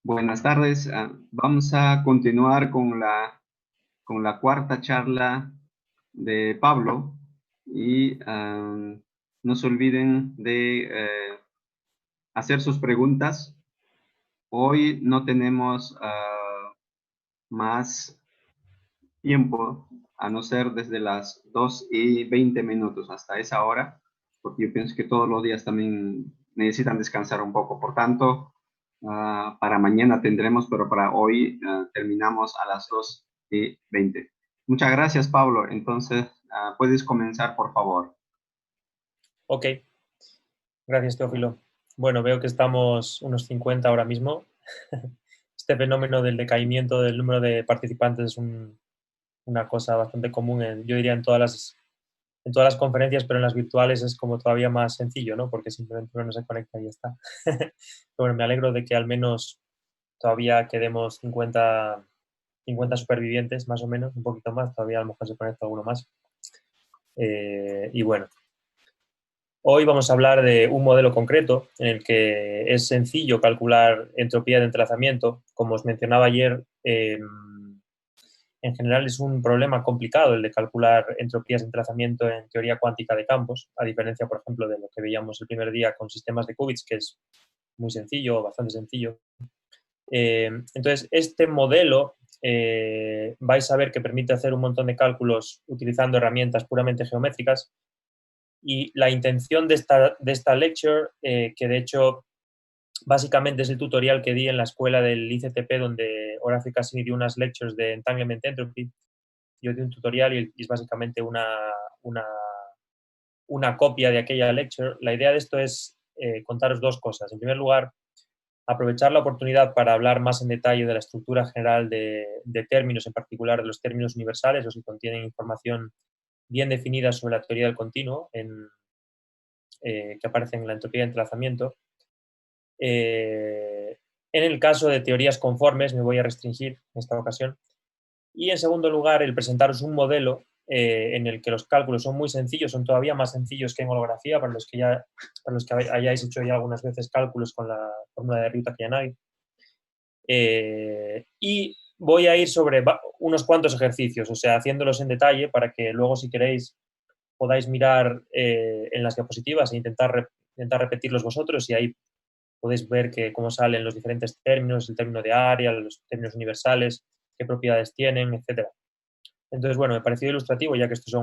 Buenas tardes. Vamos a continuar con la cuarta charla de Pablo y no se olviden de hacer sus preguntas. Hoy no tenemos más tiempo, a no ser desde las 2:20 hasta esa hora, porque yo pienso que todos los días también necesitan descansar un poco. Por tanto, para mañana tendremos, pero para hoy terminamos a las 2:20. Muchas gracias, Pablo. Entonces, puedes comenzar, por favor. Ok, gracias, Teófilo. Bueno, veo que estamos unos 50 ahora mismo. Este fenómeno del decaimiento del número de participantes es una cosa bastante común, yo diría, en todas las conferencias, pero en las virtuales es como todavía más sencillo, ¿no? Porque simplemente uno no se conecta y ya está. Pero bueno, me alegro de que al menos todavía quedemos 50 supervivientes, más o menos, un poquito más, todavía a lo mejor se conecta alguno más. Y bueno, hoy vamos a hablar de un modelo concreto en el que es sencillo calcular entropía de entrelazamiento. Como os mencionaba ayer, en general es un problema complicado el de calcular entropías de entrelazamiento en teoría cuántica de campos, a diferencia, por ejemplo, de lo que veíamos el primer día con sistemas de qubits, que es muy sencillo, bastante sencillo. Entonces, este modelo vais a ver que permite hacer un montón de cálculos utilizando herramientas puramente geométricas. Y la intención de esta lecture, que de hecho básicamente es el tutorial que di en la escuela del ICTP, donde Horacio Cassini dio unas lectures de Entanglement Entropy. Yo di un tutorial y es básicamente una copia de aquella lecture. La idea de esto es contaros dos cosas. En primer lugar, aprovechar la oportunidad para hablar más en detalle de la estructura general de términos, en particular de los términos universales, o si contienen información bien definida sobre la teoría del continuo que aparece en la entropía de entrelazamiento. En el caso de teorías conformes me voy a restringir en esta ocasión. Y en segundo lugar, el presentaros un modelo en el que los cálculos son muy sencillos, son todavía más sencillos que en holografía, para los que hayáis hecho ya algunas veces cálculos con la fórmula de Ryuta-Kuyanagi. Y voy a ir sobre unos cuantos ejercicios, o sea, haciéndolos en detalle para que luego, si queréis, podáis mirar en las diapositivas e intentar repetirlos vosotros, y ahí podéis ver cómo salen los diferentes términos, el término de área, los términos universales, qué propiedades tienen, etc. Entonces, bueno, me pareció ilustrativo, ya que esto es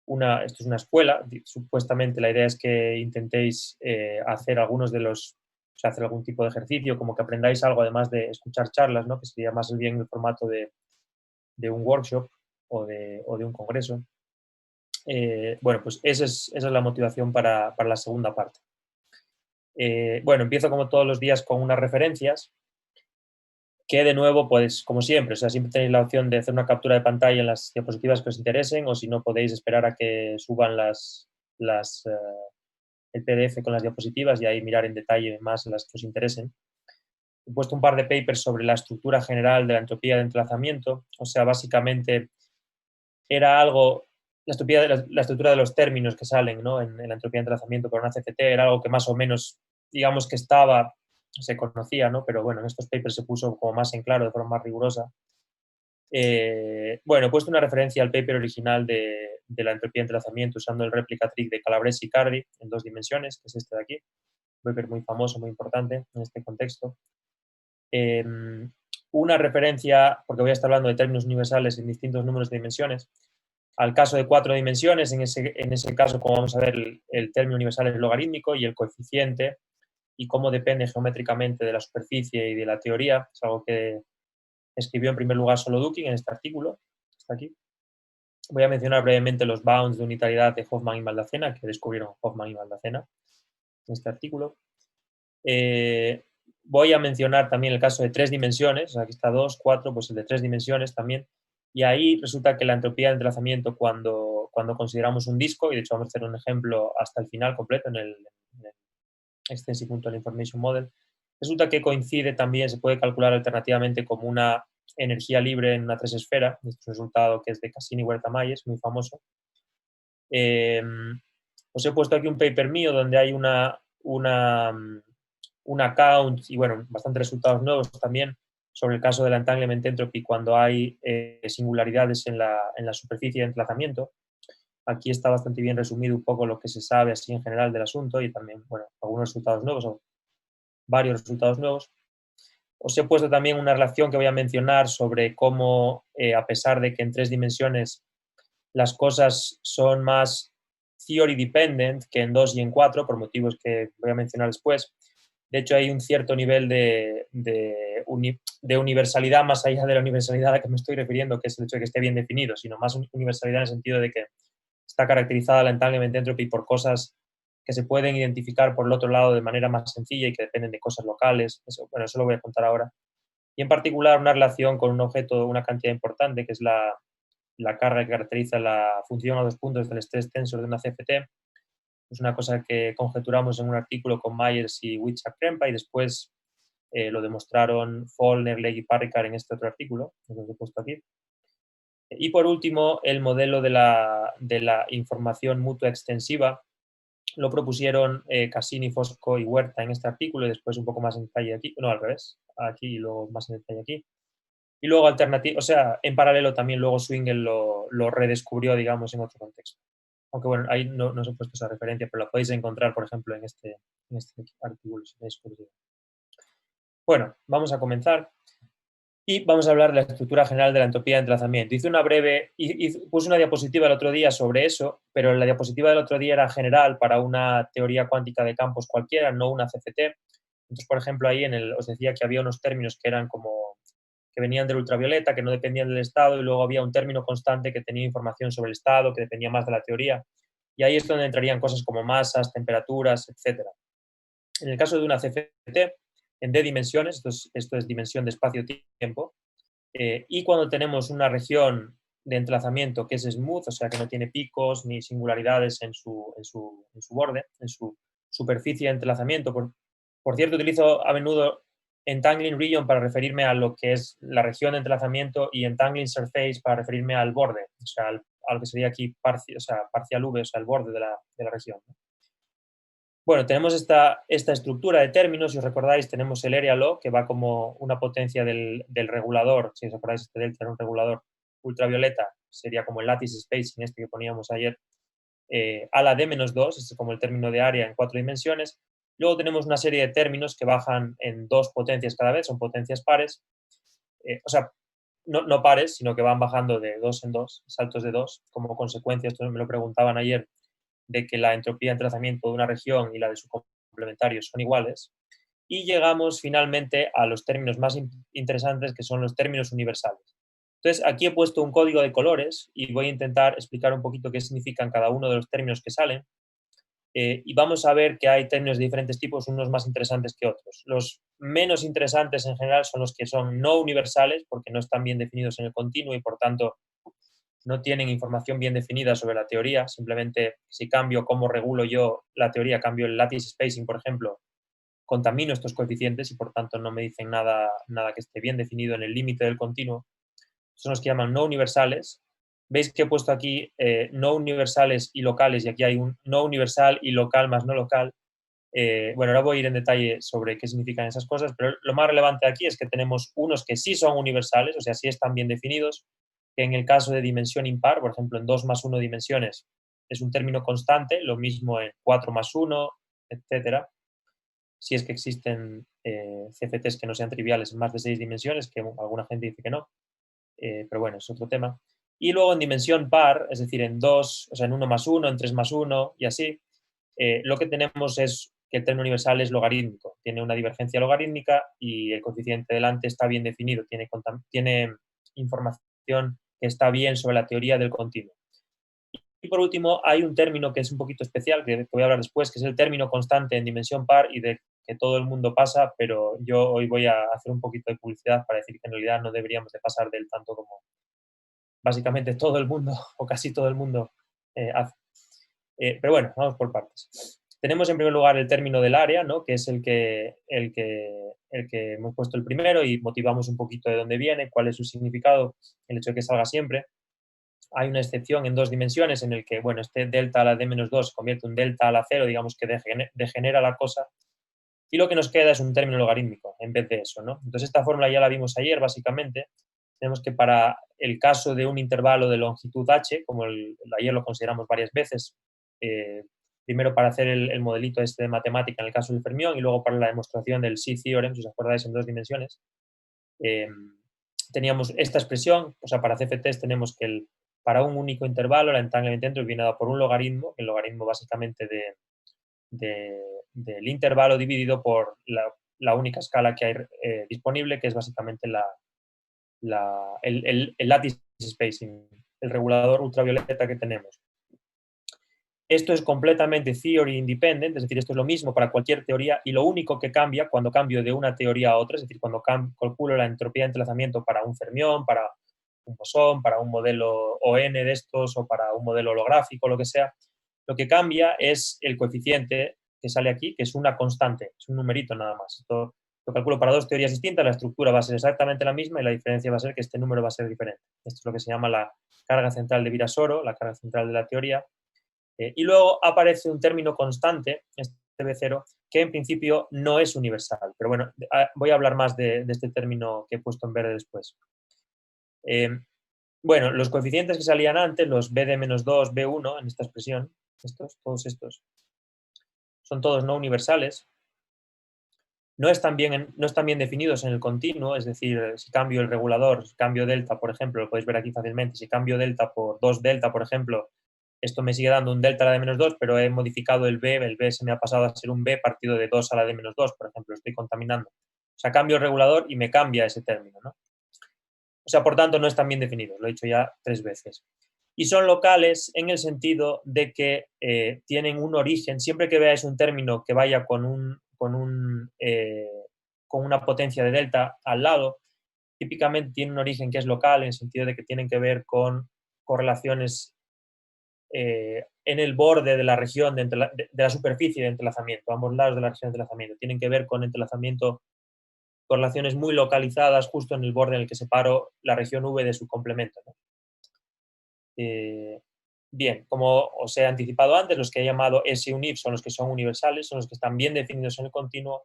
una escuela. Supuestamente la idea es que intentéis hacer hacer algún tipo de ejercicio, como que aprendáis algo, además de escuchar charlas, ¿no? Que sería más bien el formato de un workshop o de un congreso. Bueno, pues esa es la motivación para la segunda parte. Bueno, empiezo como todos los días con unas referencias que, de nuevo, pues como siempre, o sea, siempre tenéis la opción de hacer una captura de pantalla en las diapositivas que os interesen, o si no, podéis esperar a que suban el PDF con las diapositivas y ahí mirar en detalle más las que os interesen. He puesto un par de papers sobre la estructura general de la entropía de entrelazamiento, o sea, básicamente era algo, la estructura de los términos que salen, ¿no? en la entropía de entrelazamiento por una CFT era algo que más o menos, digamos que se conocía, ¿no? Pero bueno, en estos papers se puso como más en claro, de forma más rigurosa. Bueno, he puesto una referencia al paper original de la entropía de entrelazamiento usando el replica trick de Calabresi y Cardy en 2 dimensiones, que es este de aquí. Un paper muy famoso, muy importante en este contexto. Una referencia, porque voy a estar hablando de términos universales en distintos números de dimensiones, al caso de 4 dimensiones. En ese caso, como vamos a ver, el término universal es logarítmico y el coeficiente, y cómo depende geométricamente de la superficie y de la teoría, es algo que escribió en primer lugar Solodukhin en este artículo, está aquí. Voy a mencionar brevemente los bounds de unitariedad de Hoffman y Maldacena, que descubrieron Hoffman y Maldacena en este artículo. Voy a mencionar también el caso de 3 dimensiones, o sea, aquí está 2, 4, pues el de 3 dimensiones también. Y ahí resulta que la entropía de entrelazamiento, cuando consideramos un disco, y de hecho vamos a hacer un ejemplo hasta el final completo en el Extensive Punctual Information Model, resulta que coincide también, se puede calcular alternativamente como una energía libre en una 3 esfera. Este es un resultado que es de Cassini-Huerta-Myers, muy famoso. Os he puesto aquí un paper mío donde hay una un account y, bueno, bastantes resultados nuevos también sobre el caso del entanglement entropy cuando hay singularidades en la superficie de emplazamiento. Aquí está bastante bien resumido un poco lo que se sabe así en general del asunto y también, bueno, algunos resultados nuevos o varios resultados nuevos. Os he puesto también una relación que voy a mencionar sobre cómo, a pesar de que en 3 dimensiones las cosas son más theory dependent que en 2 y en 4, por motivos que voy a mencionar después. De hecho, hay un cierto nivel de universalidad más allá de la universalidad a la que me estoy refiriendo, que es el hecho de que esté bien definido, sino más universalidad en el sentido de que está caracterizada la entanglement entropy por cosas que se pueden identificar por el otro lado de manera más sencilla y que dependen de cosas locales. Eso lo voy a contar ahora. Y en particular una relación con un objeto, una cantidad importante, que es la carga que caracteriza la función a 2 puntos del stress tensor de una CFT. Es una cosa que conjeturamos en un artículo con Myers y Wiczak-Krempa y después lo demostraron Follner, Legg y Parrikar en este otro artículo, que os he puesto aquí. Y por último, el modelo de la información mutua extensiva lo propusieron Cassini, Fosco y Huerta en este artículo y después un poco más en detalle aquí, no, al revés, aquí y luego más en detalle aquí. Y luego alternativo, o sea, en paralelo también luego Swingle lo redescubrió, digamos, en otro contexto. Aunque bueno, ahí no os he puesto esa referencia, pero la podéis encontrar, por ejemplo, en este artículo, si tenéis curiosidad. Bueno, vamos a comenzar. Y vamos a hablar de la estructura general de la entropía de entrelazamiento. Hice una breve, puse una diapositiva el otro día sobre eso, pero la diapositiva del otro día era general para una teoría cuántica de campos cualquiera, no una CFT. Entonces, por ejemplo, ahí os decía que había unos términos que eran como que venían del ultravioleta, que no dependían del estado, y luego había un término constante que tenía información sobre el estado, que dependía más de la teoría. Y ahí es donde entrarían cosas como masas, temperaturas, etc. En el caso de una CFT, en D dimensiones, esto es dimensión de espacio-tiempo, y cuando tenemos una región de entrelazamiento que es smooth, o sea que no tiene picos ni singularidades en su borde, en su superficie de entrelazamiento. Por cierto, utilizo a menudo entangling region para referirme a lo que es la región de entrelazamiento y entangling surface para referirme al borde, o sea, a lo que sería aquí parcial V, o sea, el borde de la región. Bueno, tenemos esta estructura de términos, si os recordáis, tenemos el area law, que va como una potencia del regulador, si os acordáis, este delta era un regulador ultravioleta, sería como el lattice spacing este que poníamos ayer, a la d-2, este es como el término de área en 4 dimensiones. Luego tenemos una serie de términos que bajan en 2 potencias cada vez, son potencias pares, o sea, no pares, sino que van bajando de 2 en 2, saltos de 2, como consecuencia, esto me lo preguntaban ayer, de que la entropía de entrelazamiento de una región y la de su complementario son iguales. Y llegamos finalmente a los términos más interesantes, que son los términos universales. Entonces, aquí he puesto un código de colores y voy a intentar explicar un poquito qué significan cada uno de los términos que salen. Y vamos a ver que hay términos de diferentes tipos, unos más interesantes que otros. Los menos interesantes en general son los que son no universales, porque no están bien definidos en el continuo y por tanto no tienen información bien definida sobre la teoría. Simplemente si cambio cómo regulo yo la teoría, cambio el lattice spacing, por ejemplo, contamino estos coeficientes y por tanto no me dicen nada que esté bien definido en el límite del continuo. Son los que llaman no universales. Veis que he puesto aquí no universales y locales y aquí hay un no universal y local más no local. Bueno, ahora voy a ir en detalle sobre qué significan esas cosas, pero lo más relevante aquí es que tenemos unos que sí son universales, o sea, sí están bien definidos, que en el caso de dimensión impar, por ejemplo, en 2 más 1 dimensiones, es un término constante, lo mismo en 4 más 1, etcétera. Si es que existen CFTs que no sean triviales en más de 6 dimensiones, que alguna gente dice que no, pero bueno, es otro tema. Y luego en dimensión par, es decir, en 2, o sea, en 1 más 1, en 3 más 1 y así, lo que tenemos es que el término universal es logarítmico, tiene una divergencia logarítmica y el coeficiente delante está bien definido, tiene información que está bien sobre la teoría del continuo. Y por último, hay un término que es un poquito especial, que voy a hablar después, que es el término constante en dimensión par y de que todo el mundo pasa, pero yo hoy voy a hacer un poquito de publicidad para decir que en realidad no deberíamos de pasar del tanto como básicamente todo el mundo o casi todo el mundo hace. Pero bueno, vamos por partes. Tenemos en primer lugar el término del área, ¿no? Que es el que hemos puesto el primero y motivamos un poquito de dónde viene, cuál es su significado, el hecho de que salga siempre. Hay una excepción en 2 dimensiones en el que, bueno, este delta a la d-2 se convierte en delta a la 0, digamos que degenera la cosa. y lo que nos queda es un término logarítmico en vez de eso, ¿no? Entonces esta fórmula ya la vimos ayer, básicamente. Tenemos que para el caso de un intervalo de longitud h, como ayer lo consideramos varias veces, primero para hacer el modelito este de matemática en el caso del fermión y luego para la demostración del C-theorem, si os acordáis, en 2 dimensiones, teníamos esta expresión, o sea, para CFTs tenemos que para un único intervalo el entanglement entropy viene dado por un logaritmo, el logaritmo básicamente del intervalo dividido por la única escala que hay disponible, que es básicamente el lattice spacing, el regulador ultravioleta que tenemos. Esto es completamente theory independent, es decir, esto es lo mismo para cualquier teoría y lo único que cambia cuando cambio de una teoría a otra, es decir, cuando calculo la entropía de entrelazamiento para un fermión, para un bosón, para un modelo ON de estos o para un modelo holográfico, lo que sea, lo que cambia es el coeficiente que sale aquí, que es una constante, es un numerito nada más. Esto lo calculo para 2 teorías distintas, la estructura va a ser exactamente la misma y la diferencia va a ser que este número va a ser diferente. Esto es lo que se llama la carga central de Virasoro, la carga central de la teoría. Y luego aparece un término constante, este B0, que en principio no es universal. Pero bueno, voy a hablar más de este término que he puesto en verde después. Bueno, los coeficientes que salían antes, los BD-2, B1 en esta expresión, todos estos, son todos no universales. No están bien definidos en el continuo, es decir, si cambio el regulador, si cambio delta, por ejemplo, lo podéis ver aquí fácilmente, si cambio delta por 2 delta, por ejemplo, esto me sigue dando un delta a la de menos 2, pero he modificado el B se me ha pasado a ser un B partido de 2 a la de menos 2, por ejemplo, estoy contaminando. O sea, cambio el regulador y me cambia ese término, ¿no? O sea, por tanto, no están bien definidos, lo he dicho ya 3 veces. Y son locales en el sentido de que tienen un origen, siempre que veáis un término que vaya con una potencia de delta al lado, típicamente tiene un origen que es local, en el sentido de que tienen que ver con correlaciones en el borde de la región de la superficie de entrelazamiento, ambos lados de la región de entrelazamiento. Tienen que ver con entrelazamiento, correlaciones muy localizadas justo en el borde en el que separo la región V de su complemento, ¿no? Bien, como os he anticipado antes, los que he llamado S-UNIF son los que son universales, son los que están bien definidos en el continuo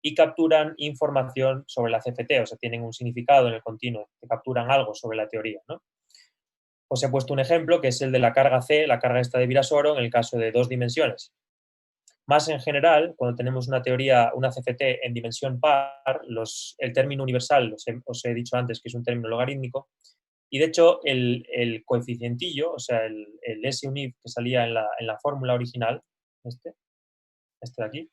y capturan información sobre la CFT, o sea, tienen un significado en el continuo, que capturan algo sobre la teoría, ¿no? Os he puesto un ejemplo que es el de la carga C, la carga esta de Virasoro, en el caso de 2 dimensiones. Más en general, cuando tenemos una teoría, una CFT en dimensión par, el término universal, os he dicho antes que es un término logarítmico, y de hecho el coeficientillo, o sea, el S-UNIF que salía en la fórmula original, este de aquí,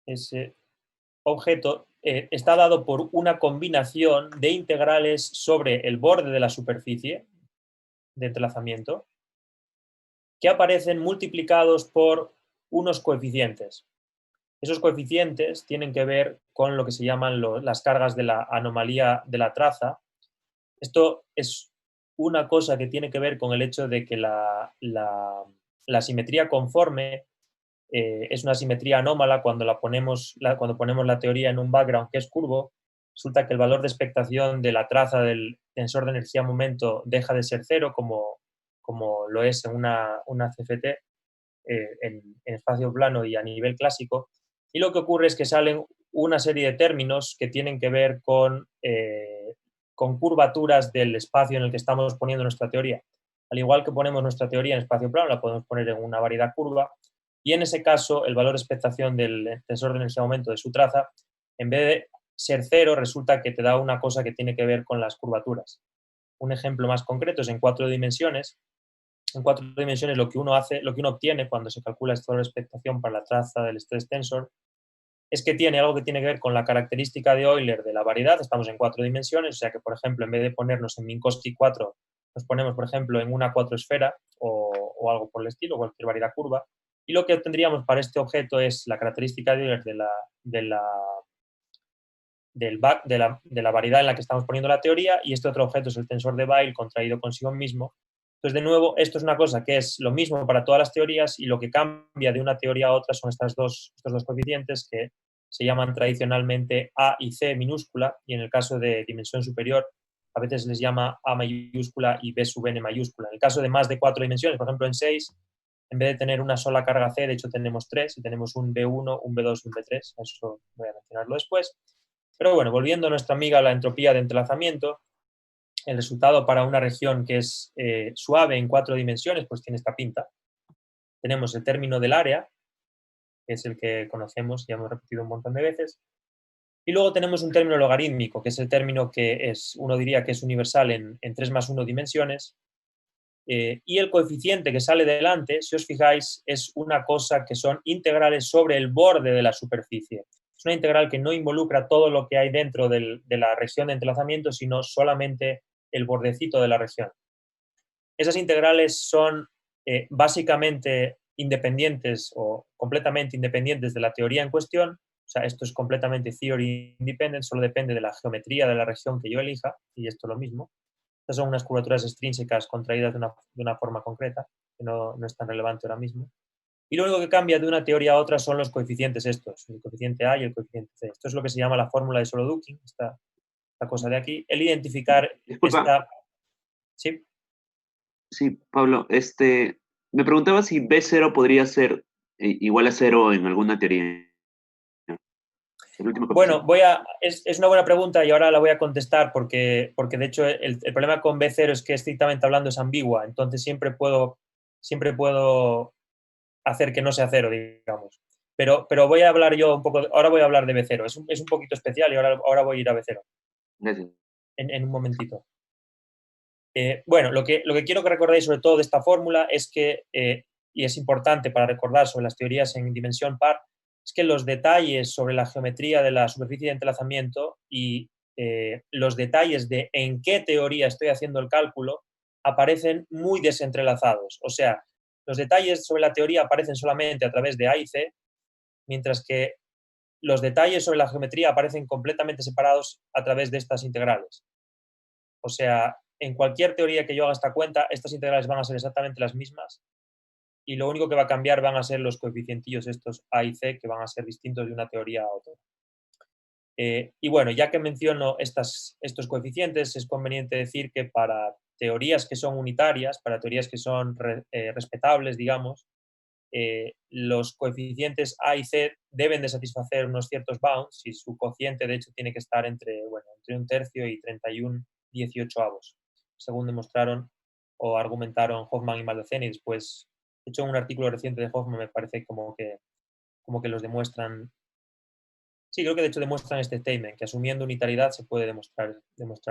ese objeto está dado por una combinación de integrales sobre el borde de la superficie de entrelazamiento que aparecen multiplicados por unos coeficientes. Esos coeficientes tienen que ver con lo que se llaman las cargas de la anomalía de la traza. Esto es una cosa que tiene que ver con el hecho de que la simetría conforme es una simetría anómala cuando ponemos la teoría en un background que es curvo. Resulta que el valor de expectación de la traza del tensor de energía-momento deja de ser cero, como lo es en una CFT en espacio plano y a nivel clásico. Y lo que ocurre es que salen una serie de términos que tienen que ver con curvaturas del espacio en el que estamos poniendo nuestra teoría. Al igual que ponemos nuestra teoría en espacio plano, la podemos poner en una variedad curva, y en ese caso el valor de expectación del tensor de energía-momento de su traza, en vez de ser cero, resulta que te da una cosa que tiene que ver con las curvaturas. Un ejemplo más concreto es en 4 dimensiones. En 4 dimensiones lo que uno obtiene cuando se calcula este valor de expectación para la traza del stress tensor es que tiene algo que tiene que ver con la característica de Euler de la variedad. Estamos en 4 dimensiones, o sea que, por ejemplo, en vez de ponernos en Minkowski 4, nos ponemos, por ejemplo, en una 4 esfera o algo por el estilo, cualquier variedad curva. Y lo que obtendríamos para este objeto es la característica de Euler de la variedad en la que estamos poniendo la teoría, y este otro objeto es el tensor de Weil contraído consigo mismo. Entonces, de nuevo, esto es una cosa que es lo mismo para todas las teorías, y lo que cambia de una teoría a otra son estos dos coeficientes que se llaman tradicionalmente A y C minúscula, y en el caso de dimensión superior a veces les llama A mayúscula y B sub n mayúscula. En el caso de más de 4 dimensiones, por ejemplo en 6, en vez de tener una sola carga C, de hecho tenemos tres, y tenemos un B1, un B2 y un B3, eso voy a mencionarlo después. Pero bueno, volviendo a nuestra amiga la entropía de entrelazamiento, el resultado para una región que es suave en 4 dimensiones, pues tiene esta pinta. Tenemos el término del área, que es el que conocemos, ya hemos repetido un montón de veces, y luego tenemos un término logarítmico, que es el término que es, uno diría que es universal en 3 más 1 dimensiones, y el coeficiente que sale delante, si os fijáis, es una cosa que son integrales sobre el borde de la superficie. Es una integral que no involucra todo lo que hay dentro de la región de entrelazamiento, sino solamente el bordecito de la región. Esas integrales son básicamente independientes o completamente independientes de la teoría en cuestión. O sea, esto es completamente theory independent, solo depende de la geometría de la región que yo elija, y esto es lo mismo. Estas son unas curvaturas extrínsecas contraídas de una forma concreta, que no es tan relevante ahora mismo. Y lo único que cambia de una teoría a otra son los coeficientes estos, el coeficiente A y el coeficiente C. Esto es lo que se llama la fórmula de Solodukin, esta cosa de aquí. El identificar Disculpa, esta... ¿Sí? sí, Pablo, me preguntaba si B0 podría ser igual a cero en alguna teoría. El último Bueno, coeficiente. es una buena pregunta y ahora la voy a contestar porque de hecho el problema con B0 es que estrictamente hablando es ambigua, entonces siempre puedo hacer que no sea cero, digamos. Pero voy a hablar yo un poco, ahora voy a hablar de B0, es un poquito especial y ahora voy a ir a B0 Gracias. en un momentito. Bueno, lo que quiero que recordéis sobre todo de esta fórmula es que, y es importante para recordar sobre las teorías en dimensión par, es que los detalles sobre la geometría de la superficie de entrelazamiento y los detalles de en qué teoría estoy haciendo el cálculo aparecen muy desentrelazados. O sea, los detalles sobre la teoría aparecen solamente a través de A y C, mientras que los detalles sobre la geometría aparecen completamente separados a través de estas integrales. O sea, en cualquier teoría que yo haga esta cuenta, estas integrales van a ser exactamente las mismas y lo único que va a cambiar van a ser los coeficientillos estos A y C, que van a ser distintos de una teoría a otra. Y bueno, ya que menciono estos coeficientes, es conveniente decir que para teorías que son unitarias, para teorías que son respetables, digamos, los coeficientes A y C deben de satisfacer unos ciertos bounds y su cociente, de hecho, tiene que estar entre un tercio y 31/18, según demostraron o argumentaron Hoffman y Maldacena, y después, de hecho, un artículo reciente de Hoffman me parece como que los demuestran. Sí, creo que de hecho demuestran este statement, que asumiendo unitariedad se puede demostrar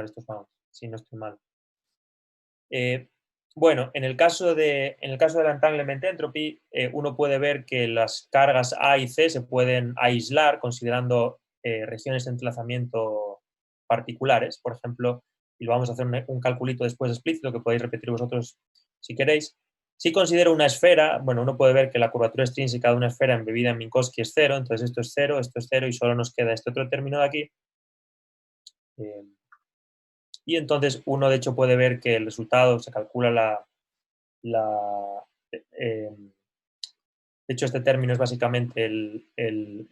estos bounds, si no estoy mal. Bueno, en el caso del entanglement entropy, uno puede ver que las cargas A y C se pueden aislar considerando regiones de entrelazamiento particulares. Por ejemplo, y lo vamos a hacer un calculito después explícito que podéis repetir vosotros si queréis. Si considero una esfera, bueno, uno puede ver que la curvatura extrínseca de una esfera embebida en Minkowski es cero, entonces esto es cero y solo nos queda este otro término de aquí. Y entonces uno de hecho puede ver que el resultado se calcula de hecho este término es básicamente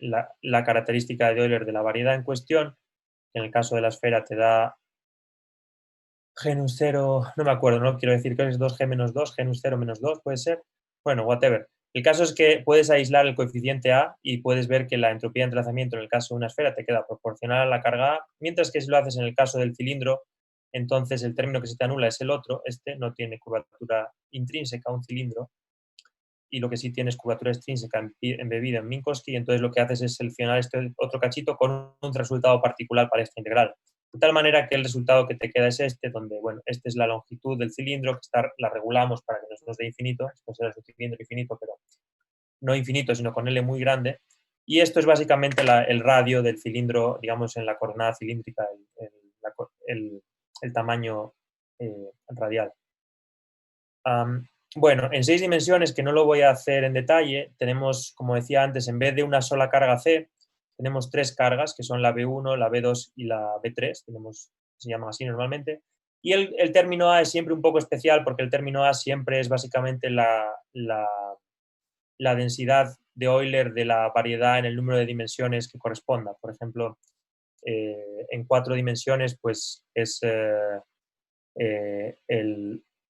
la característica de Euler de la variedad en cuestión, que en el caso de la esfera te da G-0, no me acuerdo, no quiero decir que es 2G menos 2, G-0 menos 2, puede ser. Bueno, whatever. El caso es que puedes aislar el coeficiente A y puedes ver que la entropía de entrelazamiento en el caso de una esfera te queda proporcional a la carga A, mientras que si lo haces en el caso del cilindro, entonces el término que se te anula es el otro, este no tiene curvatura intrínseca, un cilindro, y lo que sí tiene es curvatura extrínseca embebida en Minkowski, y entonces lo que haces es seleccionar este otro cachito con un resultado particular para esta integral. De tal manera que el resultado que te queda es este, donde, bueno, esta es la longitud del cilindro, que la regulamos para que nos dé infinito, esto será un cilindro infinito, pero no infinito, sino con L muy grande, y esto es básicamente el radio del cilindro, digamos, en la coordenada cilíndrica, el tamaño radial. Bueno, en 6 dimensiones, que no lo voy a hacer en detalle, tenemos, como decía antes, en vez de una sola carga C, tenemos 3 cargas, que son la B1, la B2 y la B3, se llaman así normalmente. Y el término A es siempre un poco especial porque el término A siempre es básicamente la densidad de Euler de la variedad en el número de dimensiones que corresponda. Por ejemplo, en 4 dimensiones, pues es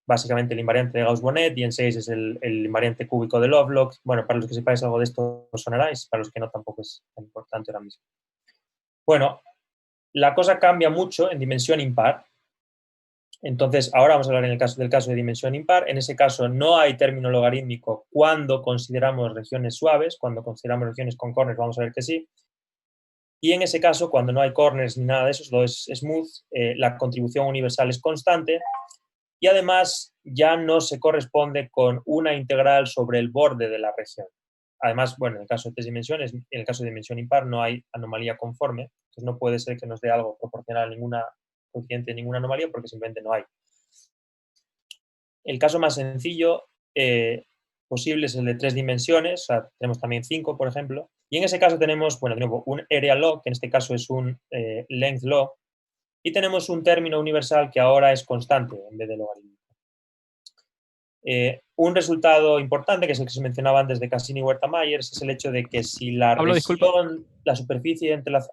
básicamente el invariante de Gauss-Bonnet, y en 6 es el invariante cúbico de Lovelock. Bueno, para los que sepáis algo de esto os sonaráis, para los que no tampoco es tan importante ahora mismo. Bueno, la cosa cambia mucho en dimensión impar. Entonces, ahora vamos a hablar del caso de dimensión impar. En ese caso no hay término logarítmico cuando consideramos regiones suaves. Cuando consideramos regiones con corners vamos a ver que sí. Y en ese caso, cuando no hay corners ni nada de eso, todo es smooth, la contribución universal es constante y además ya no se corresponde con una integral sobre el borde de la región. Además, bueno, en el caso de 3 dimensiones, en el caso de dimensión impar no hay anomalía conforme, entonces no puede ser que nos dé algo proporcional a ninguna coeficiente de ninguna anomalía porque simplemente no hay. El caso más sencillo posible es el de 3 dimensiones, o sea, tenemos también 5, por ejemplo, y en ese caso tenemos, bueno, de nuevo, un area law, que en este caso es un length law, y tenemos un término universal que ahora es constante en vez de logarítmico. Un resultado importante, que es el que se mencionaba antes de Cassini y Huerta-Myers, es el hecho de que si la Pablo, región, la superficie entre las...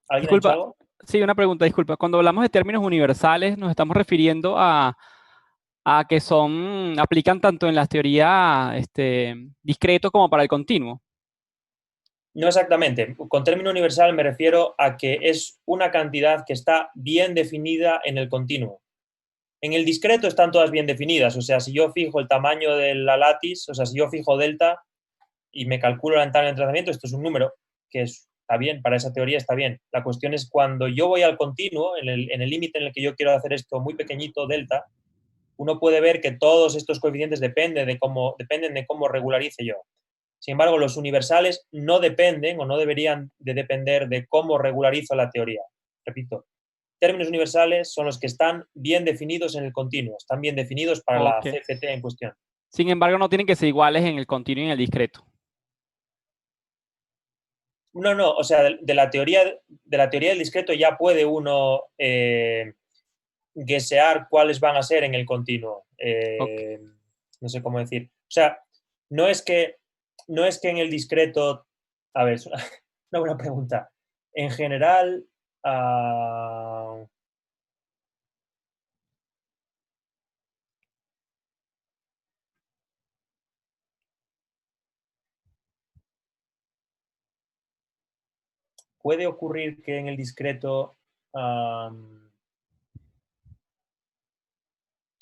¿Alguien ha dicho Disculpa, algo? sí, una pregunta, disculpa. Cuando hablamos de términos universales, nos estamos refiriendo a que aplican tanto en la teoría discreto como para el continuo. No exactamente. Con término universal me refiero a que es una cantidad que está bien definida en el continuo. En el discreto están todas bien definidas. O sea, si yo fijo el tamaño de la látiz, o sea, si yo fijo delta y me calculo la ventana de entrenamiento, esto es un número que está bien, para esa teoría está bien. La cuestión es cuando yo voy al continuo, en el límite en el que yo quiero hacer esto muy pequeñito, delta, uno puede ver que todos estos coeficientes dependen de cómo regularice yo. Sin embargo, los universales no dependen o no deberían de depender de cómo regularizo la teoría. Repito, términos universales son los que están bien definidos en el continuo, están bien definidos para la CFT en cuestión. Sin embargo, no tienen que ser iguales en el continuo y en el discreto. No, o sea, de la teoría del discreto ya puede uno guessear cuáles van a ser en el continuo. No sé cómo decir. O sea, no es que en el discreto... A ver, es una buena pregunta. En general... puede ocurrir que en el discreto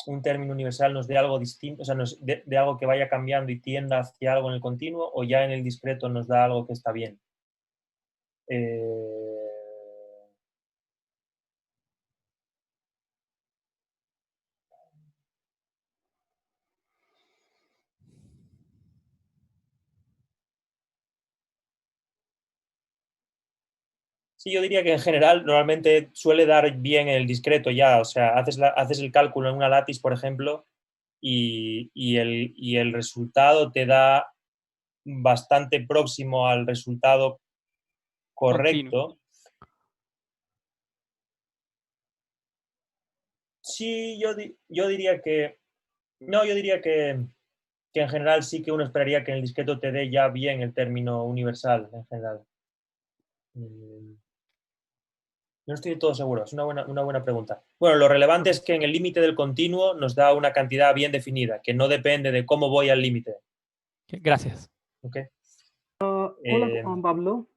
un término universal nos dé algo distinto, o sea, nos de algo que vaya cambiando y tienda hacia algo en el continuo, o ya en el discreto nos da algo que está bien. Sí, yo diría que en general normalmente suele dar bien el discreto ya, o sea, haces el cálculo en una látiz, por ejemplo, y el resultado te da bastante próximo al resultado correcto. Continuo. Sí, yo diría que... No, yo diría que en general sí que uno esperaría que en el discreto te dé ya bien el término universal, en general. No estoy de todo seguro, es una buena pregunta. Bueno, lo relevante es que en el límite del continuo nos da una cantidad bien definida, que no depende de cómo voy al límite. Gracias. Okay. Hola, Pablo.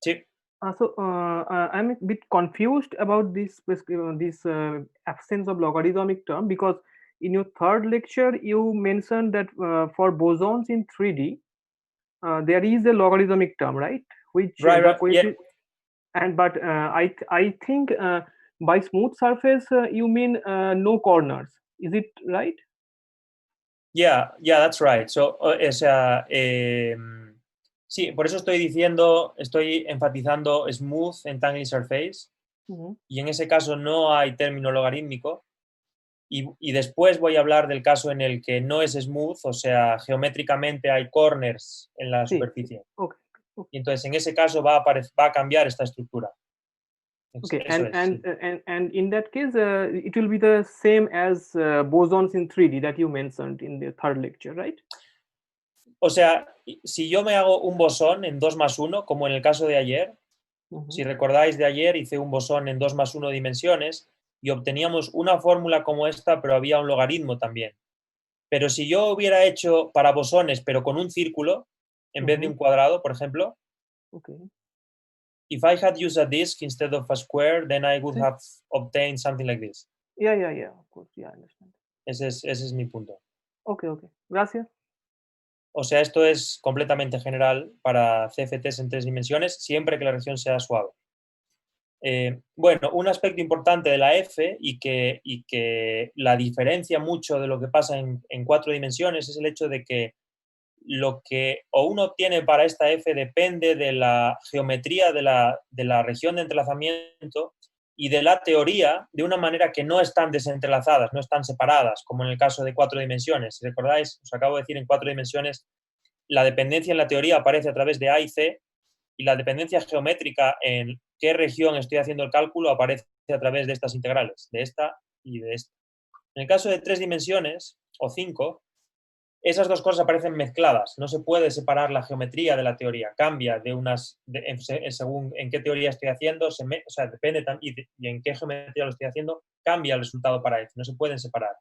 Sí. I'm a bit confused about this absence of logarithmic term, because in your third lecture you mentioned that for bosons in 3D there is a logarithmic term, right? Which right, yeah. But I think by smooth surface you mean no corners. Is it right? Yeah, that's right. So, o sea, sí, por eso estoy enfatizando smooth en Tangled Surface, y en ese caso no hay término logarítmico, y después voy a hablar del caso en el que no es smooth, o sea, geométricamente hay corners en la superficie. Okay. Y entonces en ese caso va a cambiar esta estructura. Okay, and in that case it will be the same as bosons in 3D that you mentioned in the third lecture, right? O sea, si yo me hago un bosón en 2+1, como en el caso de ayer, si recordáis de ayer hice un bosón en 2+1 dimensiones, y obteníamos una fórmula como esta, pero había un logaritmo también. Pero si yo hubiera hecho para bosones, pero con un círculo, en vez de un cuadrado, por ejemplo, Okay. if I had used a disk instead of a square, then I would Sí. have obtained something like this. Yeah. Of course. Yeah, I understand. Ese es mi punto. Okay. Gracias. O sea, esto es completamente general para CFTs en 3 dimensiones, siempre que la región sea suave. Bueno, un aspecto importante de la F y que la diferencia mucho de lo que pasa en 4 dimensiones es el hecho de que lo que uno obtiene para esta F depende de la geometría de la región de entrelazamiento y de la teoría de una manera que no están desentrelazadas, no están separadas, como en el caso de 4 dimensiones. Si recordáis, os acabo de decir, en 4 dimensiones la dependencia en la teoría aparece a través de A y C, y la dependencia geométrica en qué región estoy haciendo el cálculo aparece a través de estas integrales, de esta y de esta. En el caso de 3 dimensiones o 5, esas dos cosas aparecen mezcladas. No se puede separar la geometría de la teoría. Cambia según en qué teoría estoy haciendo, depende y en qué geometría lo estoy haciendo, cambia el resultado para F. No se pueden separar.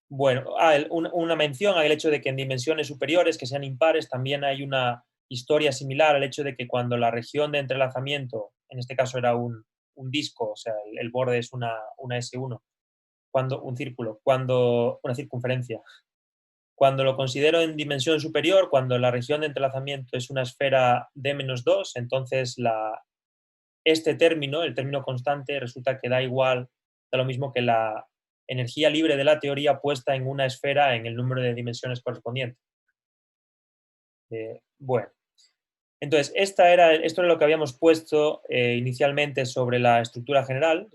Bueno, una mención al hecho de que en dimensiones superiores, que sean impares, también hay una historia similar al hecho de que cuando la región de entrelazamiento, en este caso era un disco, o sea, el borde es una S1, un círculo, una circunferencia. Cuando lo considero en dimensión superior, cuando la región de entrelazamiento es una esfera d-2, entonces este término, el término constante, resulta que da lo mismo que la energía libre de la teoría puesta en una esfera en el número de dimensiones correspondiente. Bueno, entonces esto era lo que habíamos puesto inicialmente sobre la estructura general.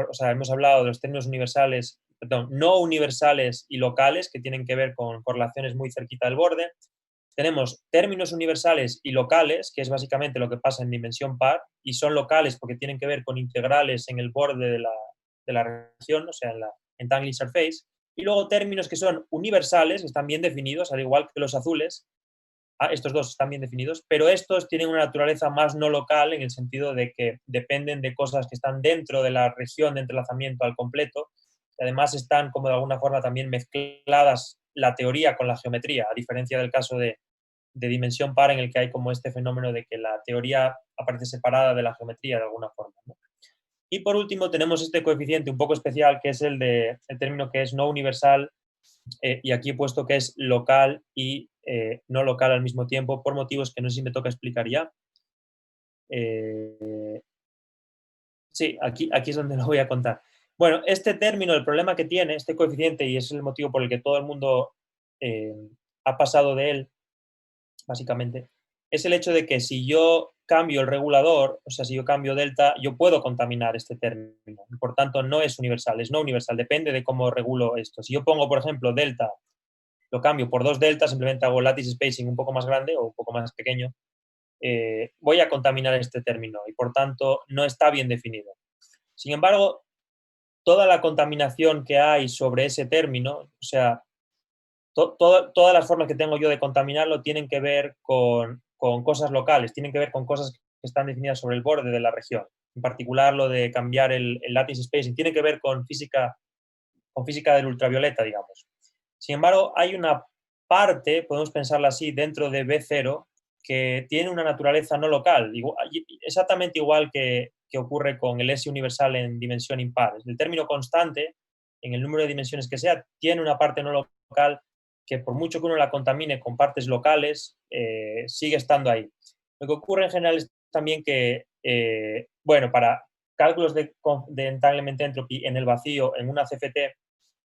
O sea, hemos hablado de los términos universales, no universales y locales, que tienen que ver con correlaciones muy cerquita del borde. Tenemos términos universales y locales, que es básicamente lo que pasa en dimensión par, y son locales porque tienen que ver con integrales en el borde de la región, o sea, en la entangling surface. Y luego términos que son universales, que están bien definidos, al igual que los azules. Estos dos están bien definidos, pero estos tienen una naturaleza más no local en el sentido de que dependen de cosas que están dentro de la región de entrelazamiento al completo. Y además están como de alguna forma también mezcladas la teoría con la geometría, a diferencia del caso de dimensión par, en el que hay como este fenómeno de que la teoría aparece separada de la geometría de alguna forma, ¿no? Y por último tenemos este coeficiente un poco especial, que es el término que es no universal, y aquí he puesto que es local y no local al mismo tiempo, por motivos que no sé si me toca explicar ya. Sí, aquí es donde lo voy a contar. Bueno, este término, el problema que tiene, este coeficiente, y es el motivo por el que todo el mundo ha pasado de él, básicamente, es el hecho de que si yo cambio el regulador, o sea, si yo cambio delta, yo puedo contaminar este término. Por tanto, no es universal, es no universal, depende de cómo regulo esto. Si yo pongo, por ejemplo, delta, lo cambio por 2 deltas, simplemente hago lattice spacing un poco más grande o un poco más pequeño, voy a contaminar este término y, por tanto, no está bien definido. Sin embargo, toda la contaminación que hay sobre ese término, o sea, todas las formas que tengo yo de contaminarlo tienen que ver con cosas locales, tienen que ver con cosas que están definidas sobre el borde de la región. En particular, lo de cambiar el lattice spacing tiene que ver con física del ultravioleta, digamos. Sin embargo, hay una parte, podemos pensarla así, dentro de B0 que tiene una naturaleza no local, exactamente igual que ocurre con el S universal en dimensión impar. El término constante, en el número de dimensiones que sea, tiene una parte no local que, por mucho que uno la contamine con partes locales, sigue estando ahí. Lo que ocurre en general es también que, bueno, para cálculos de entanglement entropy en el vacío, en una CFT,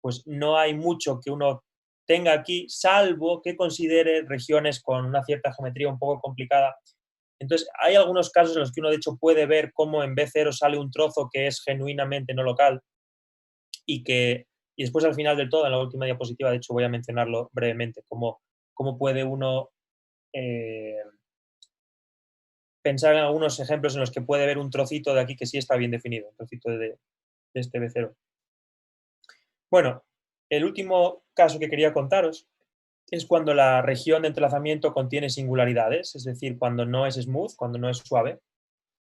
pues no hay mucho que uno tenga aquí, salvo que considere regiones con una cierta geometría un poco complicada. Entonces, hay algunos casos en los que uno, de hecho, puede ver cómo en B0 sale un trozo que es genuinamente no local y después, al final del todo, en la última diapositiva, de hecho, voy a mencionarlo brevemente, cómo puede uno pensar en algunos ejemplos en los que puede ver un trocito de aquí que sí está bien definido, un trocito de este B0. Bueno, el último caso que quería contaros es cuando la región de entrelazamiento contiene singularidades, es decir, cuando no es smooth, cuando no es suave.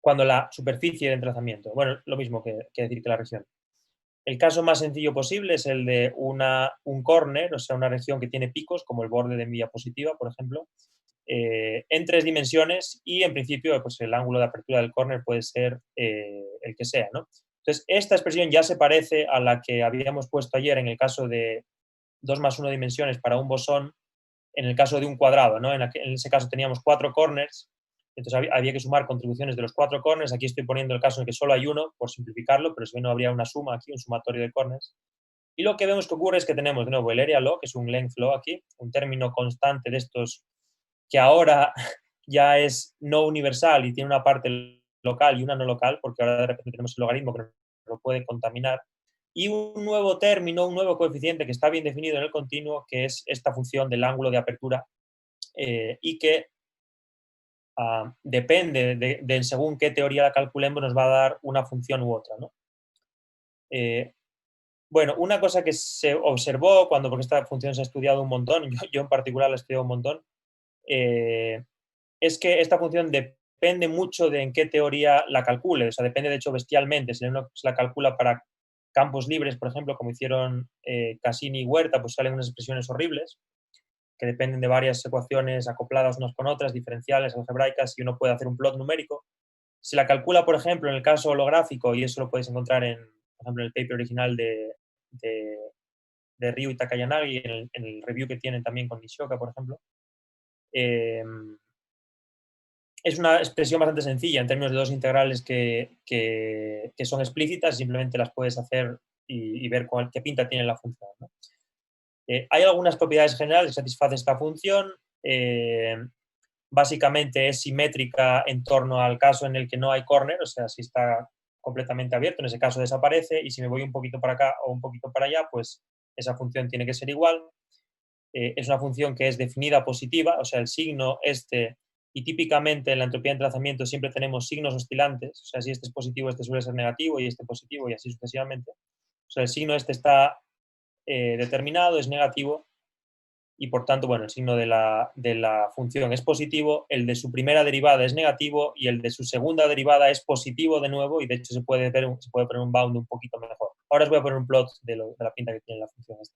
cuando la superficie de entrelazamiento, bueno, lo mismo que decir que la región. El caso más sencillo posible es el de un corner, o sea, una región que tiene picos, como el borde de mi diapositiva, por ejemplo, en 3 dimensiones y, en principio, pues el ángulo de apertura del corner puede ser el que sea, ¿no? Entonces, esta expresión ya se parece a la que habíamos puesto ayer en el caso de 2 más 1 dimensiones para un bosón, en el caso de un cuadrado, ¿no? En ese caso teníamos 4 corners, entonces había que sumar contribuciones de los 4 corners. Aquí estoy poniendo el caso en el que solo hay uno, por simplificarlo, pero si bien no habría una suma aquí, un sumatorio de corners. Y lo que vemos que ocurre es que tenemos de nuevo el area law, que es un length law aquí, un término constante de estos que ahora ya es no universal y tiene una parte local y una no local, porque ahora de repente tenemos el logaritmo que nos lo puede contaminar. Y un nuevo término, un nuevo coeficiente que está bien definido en el continuo, que es esta función del ángulo de apertura y que depende de según qué teoría la calculemos, nos va a dar una función u otra, ¿no? Bueno, una cosa que se observó porque esta función se ha estudiado un montón, yo en particular la he estudiado un montón, es que esta función depende mucho de en qué teoría la calcule, o sea, depende de hecho bestialmente. Si uno se la calcula para campos libres, por ejemplo, como hicieron Cassini y Huerta, pues salen unas expresiones horribles que dependen de varias ecuaciones acopladas unas con otras, diferenciales, algebraicas, y uno puede hacer un plot numérico. Si la calcula, por ejemplo, en el caso holográfico, y eso lo podéis encontrar por ejemplo, en el paper original de Ryu y Takayanagi, en el review que tienen también con Nishioka, por ejemplo, es una expresión bastante sencilla en términos de 2 integrales que son explícitas, simplemente las puedes hacer y ver qué pinta tiene la función, ¿no? Hay algunas propiedades generales que satisfacen esta función. Básicamente es simétrica en torno al caso en el que no hay corner, o sea, si está completamente abierto, en ese caso desaparece, y si me voy un poquito para acá o un poquito para allá, pues esa función tiene que ser igual. Es una función que es definida positiva, o sea, el signo y típicamente en la entropía de entrelazamiento siempre tenemos signos oscilantes, o sea, si este es positivo, este suele ser negativo, y este positivo, y así sucesivamente. O sea, el signo está determinado, es negativo, y por tanto, bueno, el signo de la función es positivo, el de su primera derivada es negativo y el de su segunda derivada es positivo de nuevo, y de hecho se puede poner un bound un poquito mejor. Ahora os voy a poner un plot de la pinta que tiene la función esta.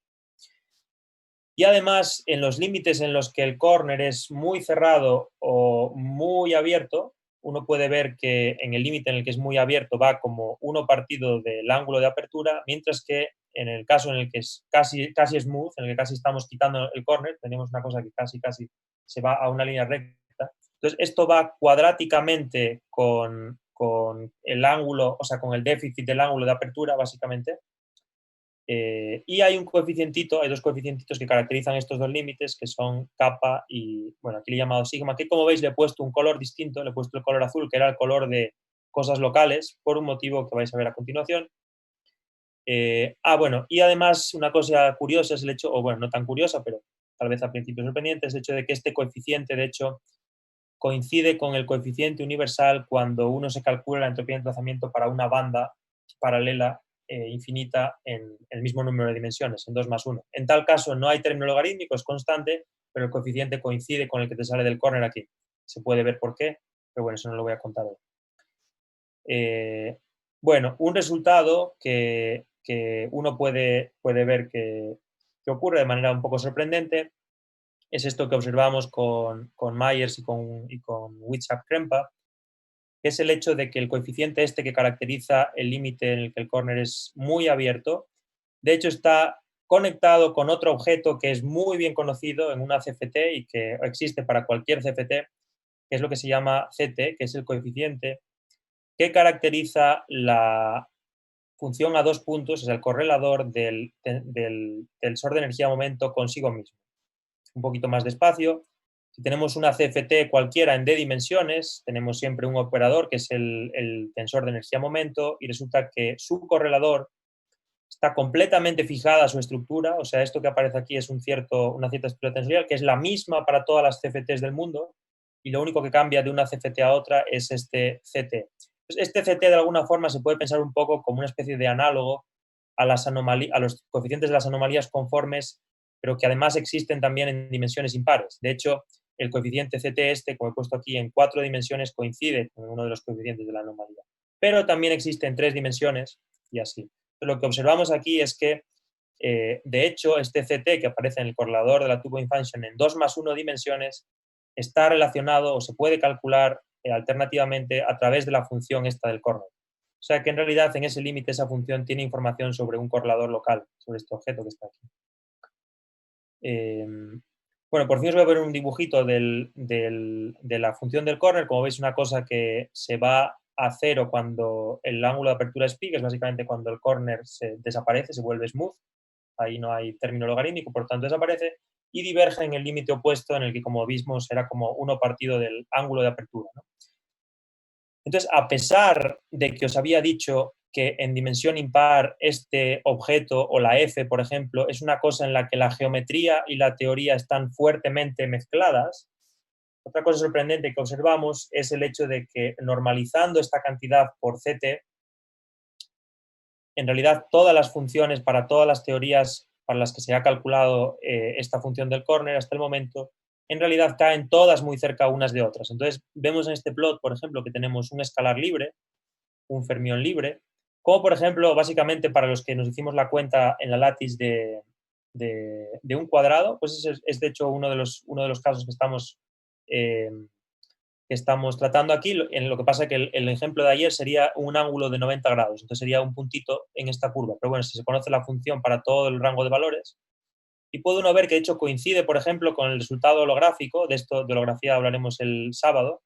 Y además, en los límites en los que el corner es muy cerrado o muy abierto, uno puede ver que en el límite en el que es muy abierto va como 1 partido del ángulo de apertura, mientras que en el caso en el que es casi smooth, en el que casi estamos quitando el corner, tenemos una cosa que casi se va a una línea recta. Entonces, esto va cuadráticamente con el ángulo, o sea, con el déficit del ángulo de apertura, básicamente. Y hay un coeficientito, hay 2 coeficientitos que caracterizan estos 2 límites, que son kappa y, bueno, aquí le he llamado sigma, que como veis le he puesto un color distinto, le he puesto el color azul, que era el color de cosas locales, por un motivo que vais a ver a continuación. Bueno, y además una cosa curiosa es el hecho, o bueno, no tan curiosa, pero tal vez al principio sorprendente, es el hecho de que este coeficiente, de hecho, coincide con el coeficiente universal cuando uno se calcula la entropía de desplazamiento para una banda paralela infinita en el mismo número de dimensiones, en 2 más 1. En tal caso no hay término logarítmico, es constante, pero el coeficiente coincide con el que te sale del corner aquí. Se puede ver por qué, pero bueno, eso no lo voy a contar hoy. Bueno, un resultado que uno puede ver que ocurre de manera un poco sorprendente es esto que observamos con Myers y con Witzhap-Krempa, que es el hecho de que el coeficiente que caracteriza el límite en el que el corner es muy abierto, de hecho está conectado con otro objeto que es muy bien conocido en una CFT y que existe para cualquier CFT, que es lo que se llama CT, que es el coeficiente que caracteriza la función a 2 puntos, es el correlador del tensor de energía-momento consigo mismo. Un poquito más despacio. Si tenemos una CFT cualquiera en D dimensiones, tenemos siempre un operador que es el tensor de energía-momento, y resulta que su correlador está completamente fijada a su estructura, o sea, esto que aparece aquí es una cierta estructura tensorial que es la misma para todas las CFTs del mundo, y lo único que cambia de una CFT a otra es este CT. Este CT de alguna forma se puede pensar un poco como una especie de análogo a los coeficientes de las anomalías conformes, pero que además existen también en dimensiones impares. De hecho, el coeficiente CT este, como he puesto aquí, en 4 dimensiones coincide con uno de los coeficientes de la anomalía. Pero también existe en 3 dimensiones y así. Lo que observamos aquí es que, de hecho, este CT que aparece en el correlador de la tubing function en 2 más 1 dimensiones está relacionado o se puede calcular alternativamente a través de la función esta del corner. O sea que en realidad en ese límite esa función tiene información sobre un correlador local, sobre este objeto que está aquí. Bueno, por fin os voy a ver un dibujito de la función del corner. Como veis, una cosa que se va a cero cuando el ángulo de apertura es pi, que es básicamente cuando el corner se desaparece, se vuelve smooth. Ahí no hay término logarítmico, por tanto desaparece. Y diverge en el límite opuesto, en el que, como vimos, era como 1 partido del ángulo de apertura, ¿no? Entonces, a pesar de que os había dicho que en dimensión impar este objeto o la F, por ejemplo, es una cosa en la que la geometría y la teoría están fuertemente mezcladas, otra cosa sorprendente que observamos es el hecho de que normalizando esta cantidad por CT, en realidad todas las funciones para todas las teorías para las que se ha calculado esta función del corner hasta el momento, en realidad caen todas muy cerca unas de otras. Entonces, vemos en este plot, por ejemplo, que tenemos un escalar libre, un fermión libre, como por ejemplo, básicamente para los que nos hicimos la cuenta en la lattice de un cuadrado, pues es de hecho uno de los casos que estamos tratando aquí. En lo que pasa es que el ejemplo de ayer sería un ángulo de 90 grados, entonces sería un puntito en esta curva. Pero bueno, si se conoce la función para todo el rango de valores, y puede uno ver que de hecho coincide, por ejemplo, con el resultado holográfico, de esto de holografía hablaremos el sábado,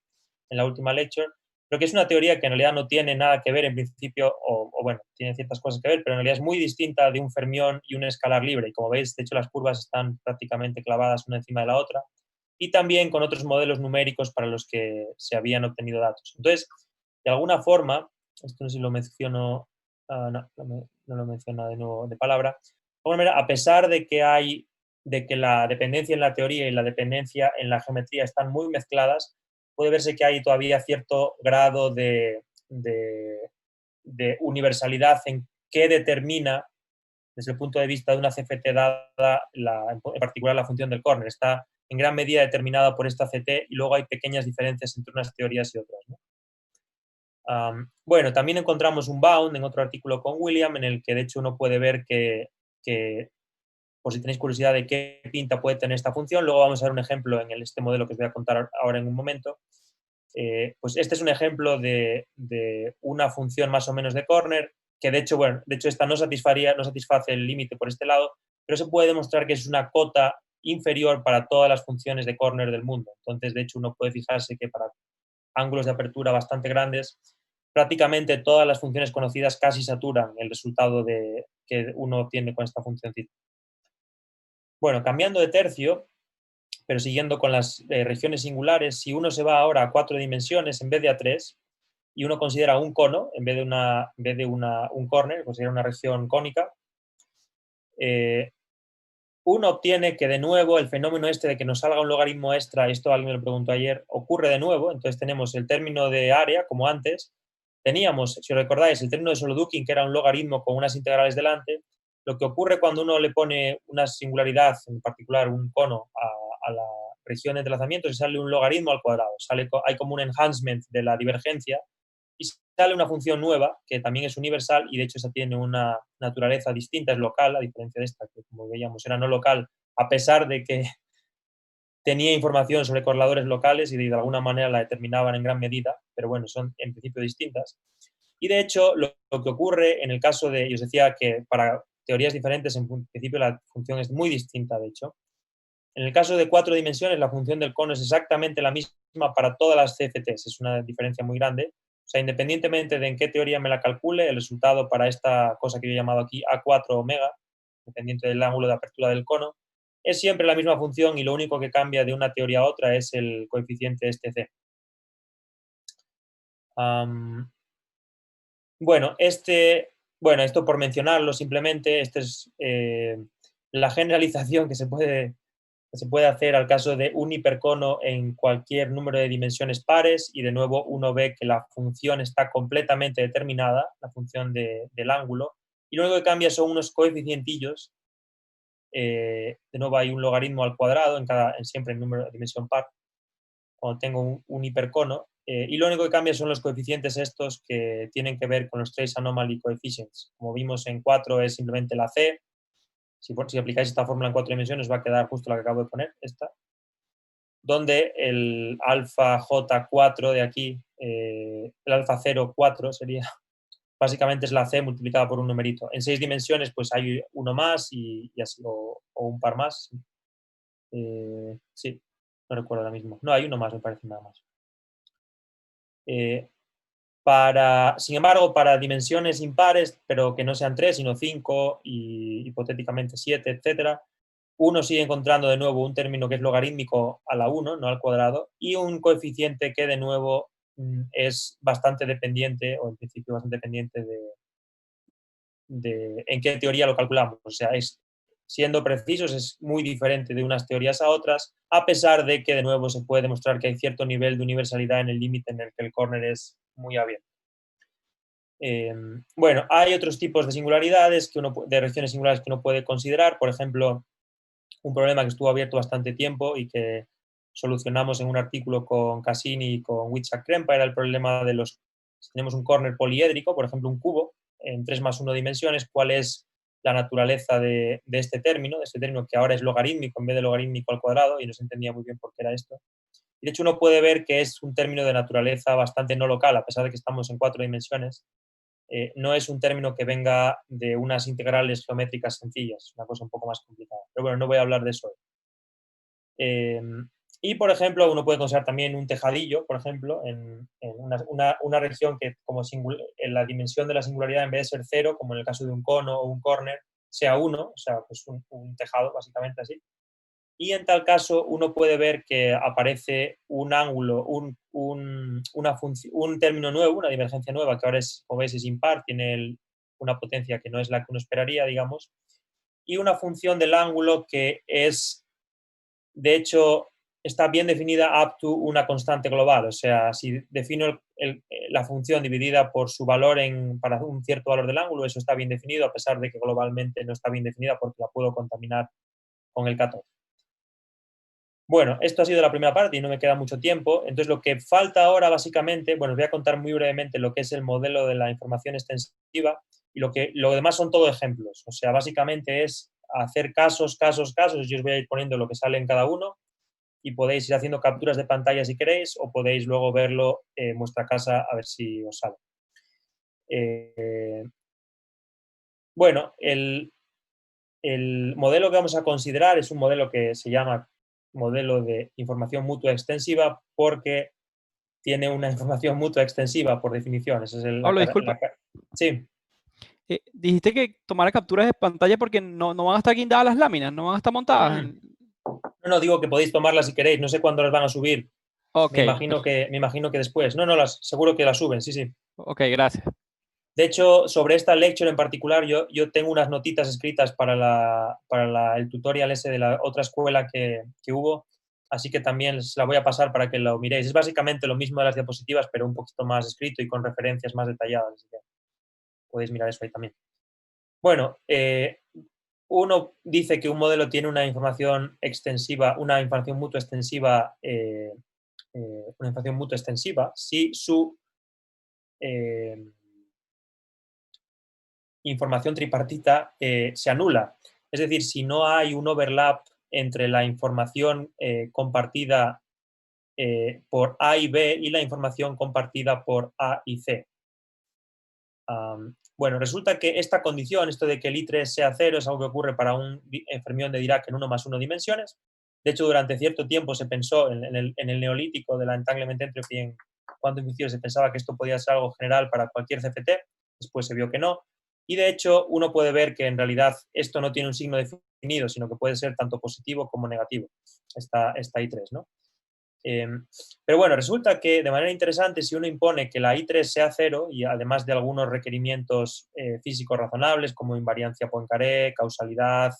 en la última lecture, pero que es una teoría que en realidad no tiene nada que ver en principio, o bueno, tiene ciertas cosas que ver, pero en realidad es muy distinta de un fermión y un escalar libre. Y como veis, de hecho, las curvas están prácticamente clavadas una encima de la otra, y también con otros modelos numéricos para los que se habían obtenido datos. Entonces, de alguna forma, esto no sé si lo menciono, no lo menciona de nuevo de palabra, de alguna manera, a pesar de que la dependencia en la teoría y la dependencia en la geometría están muy mezcladas, puede verse que hay todavía cierto grado de universalidad en qué determina, desde el punto de vista de una CFT dada, en particular la función del corner. Está en gran medida determinada por esta CT y luego hay pequeñas diferencias entre unas teorías y otras, ¿no? Bueno, también encontramos un bound en otro artículo con William, en el que de hecho uno puede ver que por si tenéis curiosidad de qué pinta puede tener esta función, luego vamos a ver un ejemplo en este modelo que os voy a contar ahora en un momento. Pues este es un ejemplo de una función más o menos de corner, que de hecho, bueno, de hecho esta no satisface el límite por este lado, pero se puede demostrar que es una cota inferior para todas las funciones de corner del mundo. Entonces, de hecho, uno puede fijarse que para ángulos de apertura bastante grandes, prácticamente todas las funciones conocidas casi saturan el resultado que uno obtiene con esta funcióncita. Bueno, cambiando de tercio, pero siguiendo con las regiones singulares, si uno se va ahora a 4 dimensiones en vez de a 3, y uno considera un cono en vez de un corner, considera una región cónica, uno obtiene que de nuevo el fenómeno este de que nos salga un logaritmo extra, esto alguien me lo preguntó ayer, ocurre de nuevo. Entonces tenemos el término de área, como antes. Teníamos, si os recordáis, el término de Solodukin, que era un logaritmo con unas integrales delante. Lo que ocurre cuando uno le pone una singularidad, en particular un cono, a la región de entrelazamiento, se sale un logaritmo al cuadrado. Hay como un enhancement de la divergencia y sale una función nueva que también es universal y de hecho esa tiene una naturaleza distinta, es local, a diferencia de esta que, como veíamos, era no local, a pesar de que tenía información sobre correladores locales y de alguna manera la determinaban en gran medida, pero bueno, son en principio distintas. Y de hecho, lo que ocurre en el caso de, yo os decía que para teorías diferentes, en principio la función es muy distinta, de hecho. En el caso de 4 dimensiones, la función del cono es exactamente la misma para todas las CFTs, es una diferencia muy grande. O sea, independientemente de en qué teoría me la calcule, el resultado para esta cosa que yo he llamado aquí A4 omega, dependiente del ángulo de apertura del cono, es siempre la misma función y lo único que cambia de una teoría a otra es el coeficiente este C. Bueno, esto por mencionarlo simplemente, esta es la generalización que se puede hacer al caso de un hipercono en cualquier número de dimensiones pares y de nuevo uno ve que la función está completamente determinada, la función del ángulo, y lo único que cambia son unos coeficientillos. De nuevo hay un logaritmo al cuadrado siempre en número de dimensión par, cuando tengo un hipercono, y lo único que cambia son los coeficientes estos que tienen que ver con los trace anomaly coefficients. Como vimos en 4 es simplemente la C. Si aplicáis esta fórmula en 4 dimensiones va a quedar justo la que acabo de poner, esta. Donde el alfa J4 de aquí, el alfa 0,4 sería, básicamente es la C multiplicada por un numerito. En 6 dimensiones pues hay uno más y así, o un par más. Sí, no recuerdo ahora mismo. No, hay uno más, me parece, nada más. Sin embargo, para dimensiones impares, pero que no sean 3, sino 5 y hipotéticamente 7, etcétera, uno sigue encontrando de nuevo un término que es logarítmico a la 1, no al cuadrado, y un coeficiente que de nuevo es bastante dependiente, o en principio bastante dependiente de en qué teoría lo calculamos. O sea, siendo precisos, es muy diferente de unas teorías a otras, a pesar de que de nuevo se puede demostrar que hay cierto nivel de universalidad en el límite en el que el corner es muy abierto. Bueno, hay otros tipos de singularidades, de regiones singulares que uno puede considerar. Por ejemplo, un problema que estuvo abierto bastante tiempo y que solucionamos en un artículo con Cassini y con Witzak-Krempa era el problema de si tenemos un corner poliédrico, por ejemplo un cubo, en 3+1 dimensiones, cuál es la naturaleza de este término que ahora es logarítmico en vez de logarítmico al cuadrado, y no se entendía muy bien por qué era esto. Y de hecho uno puede ver que es un término de naturaleza bastante no local, a pesar de que estamos en 4 dimensiones. No es un término que venga de unas integrales geométricas sencillas, es una cosa un poco más complicada. Pero bueno, no voy a hablar de eso hoy. Y, por ejemplo, uno puede considerar también un tejadillo, por ejemplo, en una región que en la dimensión de la singularidad, en vez de ser 0, como en el caso de un cono o un corner, sea 1, o sea, pues un tejado, básicamente así. Y en tal caso uno puede ver que aparece un ángulo, un término nuevo, una divergencia nueva, que ahora es, como veis, es impar, tiene una potencia que no es la que uno esperaría, digamos, y una función del ángulo que es, de hecho, está bien definida up to una constante global. O sea, si defino la función dividida por su valor para un cierto valor del ángulo, eso está bien definido, a pesar de que globalmente no está bien definida porque la puedo contaminar con el 14. Bueno, esto ha sido la primera parte y no me queda mucho tiempo. Entonces, lo que falta ahora, básicamente, bueno, os voy a contar muy brevemente lo que es el modelo de la información extensiva, y lo demás son todo ejemplos. O sea, básicamente es hacer casos, y yo os voy a ir poniendo lo que sale en cada uno, y podéis ir haciendo capturas de pantalla si queréis, o podéis luego verlo en vuestra casa a ver si os sale. Bueno, el modelo que vamos a considerar es un modelo que se llama modelo de información mutua extensiva, porque tiene una información mutua extensiva por definición. Ese es Pablo, disculpa. Sí. Dijiste que tomara capturas de pantalla porque no van a estar guindadas las láminas, no van a estar montadas. No, digo que podéis tomarlas si queréis. No sé cuándo las van a subir. Okay. Me imagino que después. No, seguro que las suben, sí. Ok, gracias. De hecho, sobre esta lecture en particular, yo tengo unas notitas escritas para el tutorial ese de la otra escuela que hubo, así que también se la voy a pasar para que lo miréis. Es básicamente lo mismo de las diapositivas, pero un poquito más escrito y con referencias más detalladas, así que podéis mirar eso ahí también. Bueno, uno dice que un modelo tiene una información extensiva, una información mutua extensiva si su información tripartita se anula. Es decir, si no hay un overlap entre la información compartida por A y B y la información compartida por A y C. Bueno, resulta que esta condición, esto de que el I3 sea 0, es algo que ocurre para un fermión de Dirac en 1+1 dimensiones. De hecho, durante cierto tiempo se pensó en el neolítico de la entanglement entropy en quantum inducido, se pensaba que esto podía ser algo general para cualquier CFT, después se vio que no. Y de hecho, uno puede ver que en realidad esto no tiene un signo definido, sino que puede ser tanto positivo como negativo, esta I3, ¿no? Pero bueno, resulta que de manera interesante, si uno impone que la I3 sea 0, y además de algunos requerimientos físicos razonables como invariancia Poincaré, causalidad,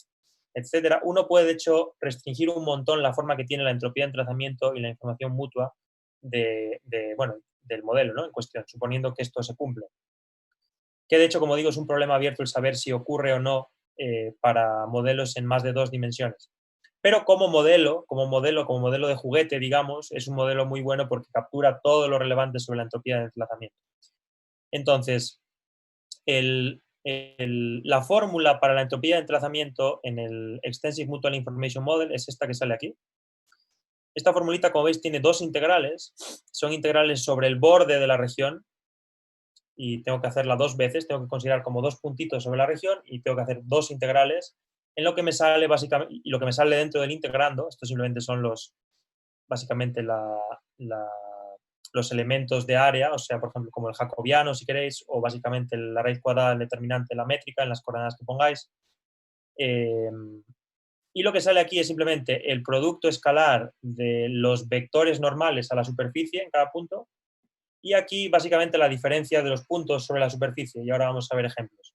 etcétera, uno puede de hecho restringir un montón la forma que tiene la entropía de entrelazamiento y la información mutua del modelo, ¿no?, en cuestión, suponiendo que esto se cumple. Que de hecho, como digo, es un problema abierto el saber si ocurre o no para modelos en más de 2 dimensiones. Pero como modelo de juguete, digamos, es un modelo muy bueno porque captura todo lo relevante sobre la entropía de entrelazamiento. Entonces, la fórmula para la entropía de entrelazamiento en el Extensive Mutual Information Model es esta que sale aquí. Esta formulita, como veis, tiene dos integrales. Son integrales sobre el borde de la región y tengo que hacerla dos veces. Tengo que considerar como dos puntitos sobre la región y tengo que hacer dos integrales en lo que me sale básicamente, y lo que me sale dentro del integrando, esto simplemente son básicamente los elementos de área, o sea, por ejemplo, como el jacobiano, si queréis, o básicamente la raíz cuadrada del determinante de la métrica en las coordenadas que pongáis. Y lo que sale aquí es simplemente el producto escalar de los vectores normales a la superficie en cada punto, y aquí básicamente la diferencia de los puntos sobre la superficie, y ahora vamos a ver ejemplos.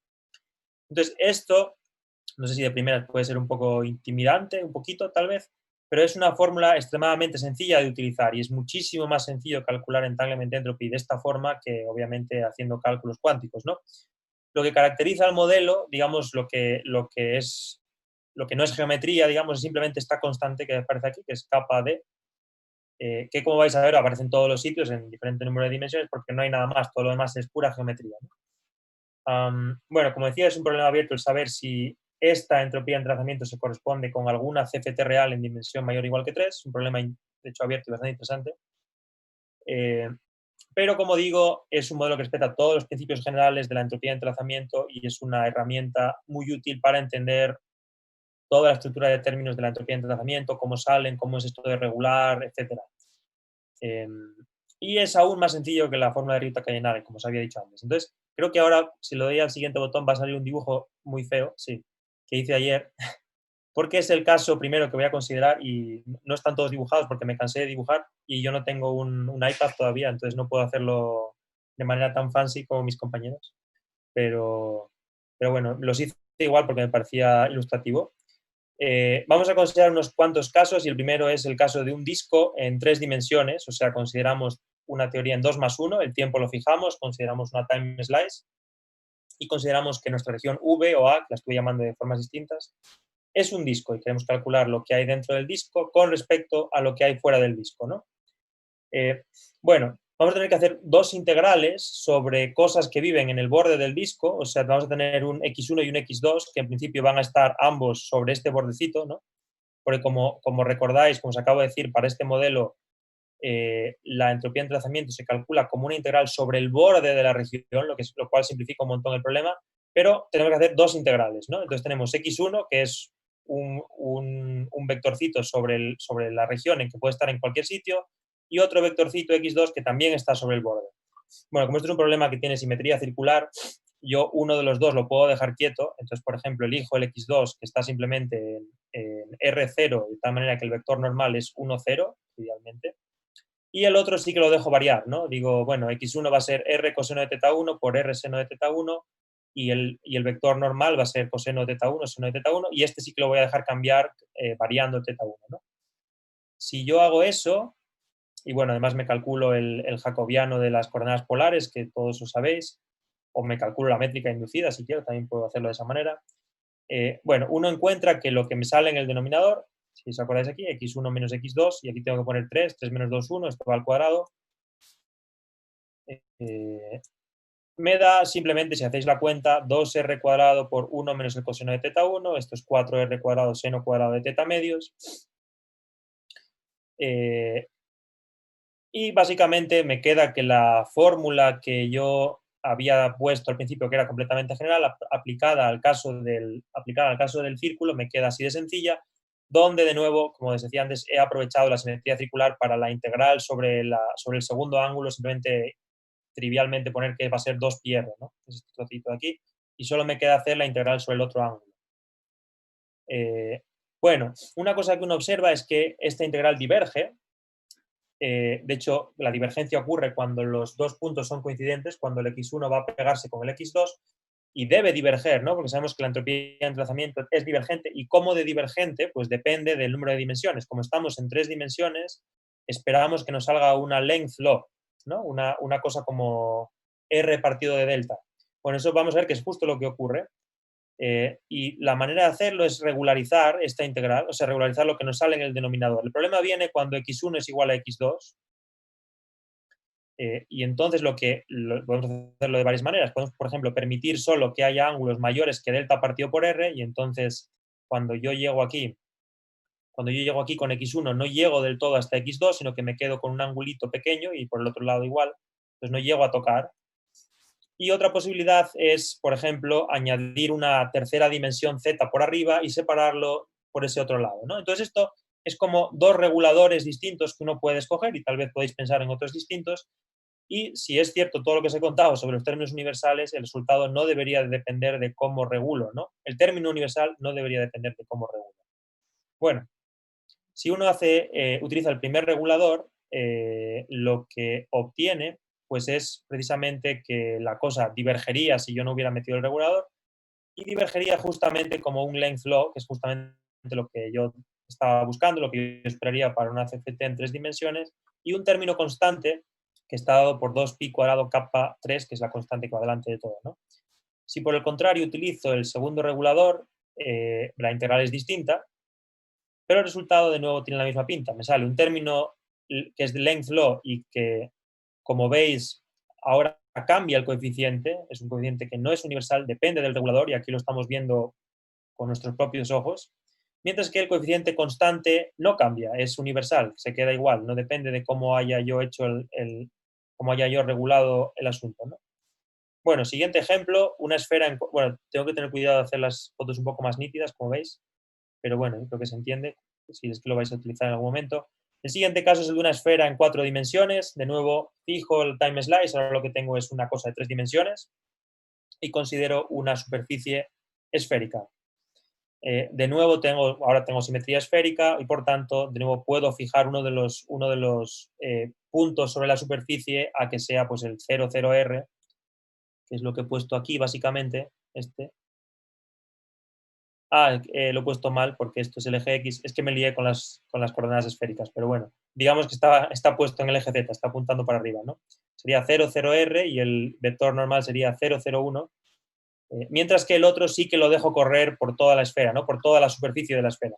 Entonces, esto, no sé si de primeras puede ser un poco intimidante, un poquito tal vez, pero es una fórmula extremadamente sencilla de utilizar y es muchísimo más sencillo calcular entanglement entropy de esta forma que obviamente haciendo cálculos cuánticos, ¿no? Lo que caracteriza al modelo, digamos, lo que no es geometría, digamos, es simplemente esta constante que aparece aquí, que es kappa d, que como vais a ver aparece en todos los sitios en diferente número de dimensiones porque no hay nada más, todo lo demás es pura geometría, ¿no? Bueno, como decía, es un problema abierto el saber si esta entropía de entrelazamiento se corresponde con alguna CFT real en dimensión mayor o igual que 3, un problema de hecho abierto y bastante interesante. Pero como digo, es un modelo que respeta todos los principios generales de la entropía de entrelazamiento y es una herramienta muy útil para entender toda la estructura de términos de la entropía de entrelazamiento, cómo salen, cómo es esto de regular, etc. Y es aún más sencillo que la fórmula de Ryuta-Kayanagi, como os había dicho antes. Entonces, creo que ahora, si lo doy al siguiente botón, va a salir un dibujo muy feo, sí, que hice ayer, porque es el caso primero que voy a considerar y no están todos dibujados porque me cansé de dibujar y yo no tengo un iPad todavía, entonces no puedo hacerlo de manera tan fancy como mis compañeros. Pero bueno, los hice igual porque me parecía ilustrativo. Vamos a considerar unos cuantos casos y el primero es el caso de un disco en 3 dimensiones, o sea, consideramos una teoría en 2 más 1, el tiempo lo fijamos, consideramos una time slice y consideramos que nuestra región V o A, que la estoy llamando de formas distintas, es un disco y queremos calcular lo que hay dentro del disco con respecto a lo que hay fuera del disco, ¿no? Bueno, vamos a tener que hacer dos integrales sobre cosas que viven en el borde del disco, o sea, vamos a tener un x1 y un x2 que en principio van a estar ambos sobre este bordecito, ¿no? Porque como recordáis, como os acabo de decir, para este modelo la entropía de entrelazamiento se calcula como una integral sobre el borde de la región, lo cual simplifica un montón el problema, pero tenemos que hacer dos integrales, ¿no? Entonces tenemos x1, que es un vectorcito sobre la región en que puede estar en cualquier sitio, y otro vectorcito x2 que también está sobre el borde. Bueno, como esto es un problema que tiene simetría circular, yo uno de los dos lo puedo dejar quieto, entonces, por ejemplo, elijo el x2 que está simplemente en R0, de tal manera que el vector normal es 1, 0, idealmente, y el otro sí que lo dejo variar, ¿no? Digo, bueno, x1 va a ser r coseno de teta 1 por r seno de teta 1 y el vector normal va a ser coseno de teta 1, seno de teta 1, y este sí que lo voy a dejar cambiar variando teta 1, ¿no? Si yo hago eso, y bueno, además me calculo el jacobiano de las coordenadas polares, que todos lo sabéis, o me calculo la métrica inducida, si quiero, también puedo hacerlo de esa manera. Bueno, uno encuentra que lo que me sale en el denominador, si os acordáis aquí, x1 menos x2, y aquí tengo que poner 3 menos 2, 1, esto va al cuadrado. Me da simplemente, si hacéis la cuenta, 2r cuadrado por 1 menos el coseno de teta 1, esto es 4r cuadrado seno cuadrado de teta medios. Y básicamente me queda que la fórmula que yo había puesto al principio, que era completamente general, aplicada al caso del círculo, me queda así de sencilla, donde de nuevo, como os decía antes, he aprovechado la simetría circular para la integral sobre el segundo ángulo, simplemente trivialmente poner que va a ser 2πr, ¿no? Es este trocito de aquí, y solo me queda hacer la integral sobre el otro ángulo. Bueno, una cosa que uno observa es que esta integral diverge. De hecho, la divergencia ocurre cuando los dos puntos son coincidentes, cuando el x1 va a pegarse con el x2, y debe diverger, ¿no? Porque sabemos que la entropía de entrelazamiento es divergente, y cómo de divergente, pues depende del número de dimensiones. Como estamos en 3 dimensiones, esperamos que nos salga una length log, ¿no? Una cosa como r partido de delta. Bueno, eso vamos a ver que es justo lo que ocurre. Y la manera de hacerlo es regularizar esta integral, o sea, regularizar lo que nos sale en el denominador. El problema viene cuando x1 es igual a x2, y entonces podemos hacerlo de varias maneras. Podemos, por ejemplo, permitir solo que haya ángulos mayores que delta partido por r, y entonces cuando yo llego aquí con x1 no llego del todo hasta x2, sino que me quedo con un angulito pequeño y por el otro lado igual, entonces no llego a tocar. Y otra posibilidad es, por ejemplo, añadir una tercera dimensión z por arriba y separarlo por ese otro lado, ¿no? Entonces esto es como dos reguladores distintos que uno puede escoger, y tal vez podéis pensar en otros distintos. Y si es cierto todo lo que os he contado sobre los términos universales, el resultado no debería depender de cómo regulo, ¿no? El término universal no debería depender de cómo regulo. Bueno, si uno utiliza el primer regulador, lo que obtiene pues es precisamente que la cosa divergería si yo no hubiera metido el regulador, y divergería justamente como un length law, que es justamente lo que yo estaba buscando, lo que yo esperaría para una CFT en 3 dimensiones, y un término constante que está dado por 2pi cuadrado kappa 3, que es la constante que va delante de todo, ¿no? Si por el contrario utilizo el segundo regulador, la integral es distinta, pero el resultado de nuevo tiene la misma pinta. Me sale un término que es de length law y que, como veis, ahora cambia el coeficiente. Es un coeficiente que no es universal, depende del regulador, y aquí lo estamos viendo con nuestros propios ojos. Mientras que el coeficiente constante no cambia, es universal, se queda igual, no depende de cómo haya yo hecho cómo haya yo regulado el asunto, ¿no? Bueno, siguiente ejemplo, una esfera bueno, tengo que tener cuidado de hacer las fotos un poco más nítidas, como veis, pero bueno, creo que se entiende, si es que lo vais a utilizar en algún momento. El siguiente caso es el de una esfera en 4 dimensiones. De nuevo, fijo el time slice, ahora lo que tengo es una cosa de 3 dimensiones, y considero una superficie esférica. De nuevo, ahora tengo simetría esférica, y por tanto, de nuevo, puedo fijar uno de los puntos sobre la superficie a que sea pues el 0, 0R, que es lo que he puesto aquí, básicamente, este. Lo he puesto mal porque esto es el eje X. Es que me lié con las coordenadas esféricas, pero bueno, digamos que está puesto en el eje Z, está apuntando para arriba, ¿no? Sería 0, 0R y el vector normal sería 0, 0, 1, mientras que el otro sí que lo dejo correr por toda la esfera, ¿no? Por toda la superficie de la esfera.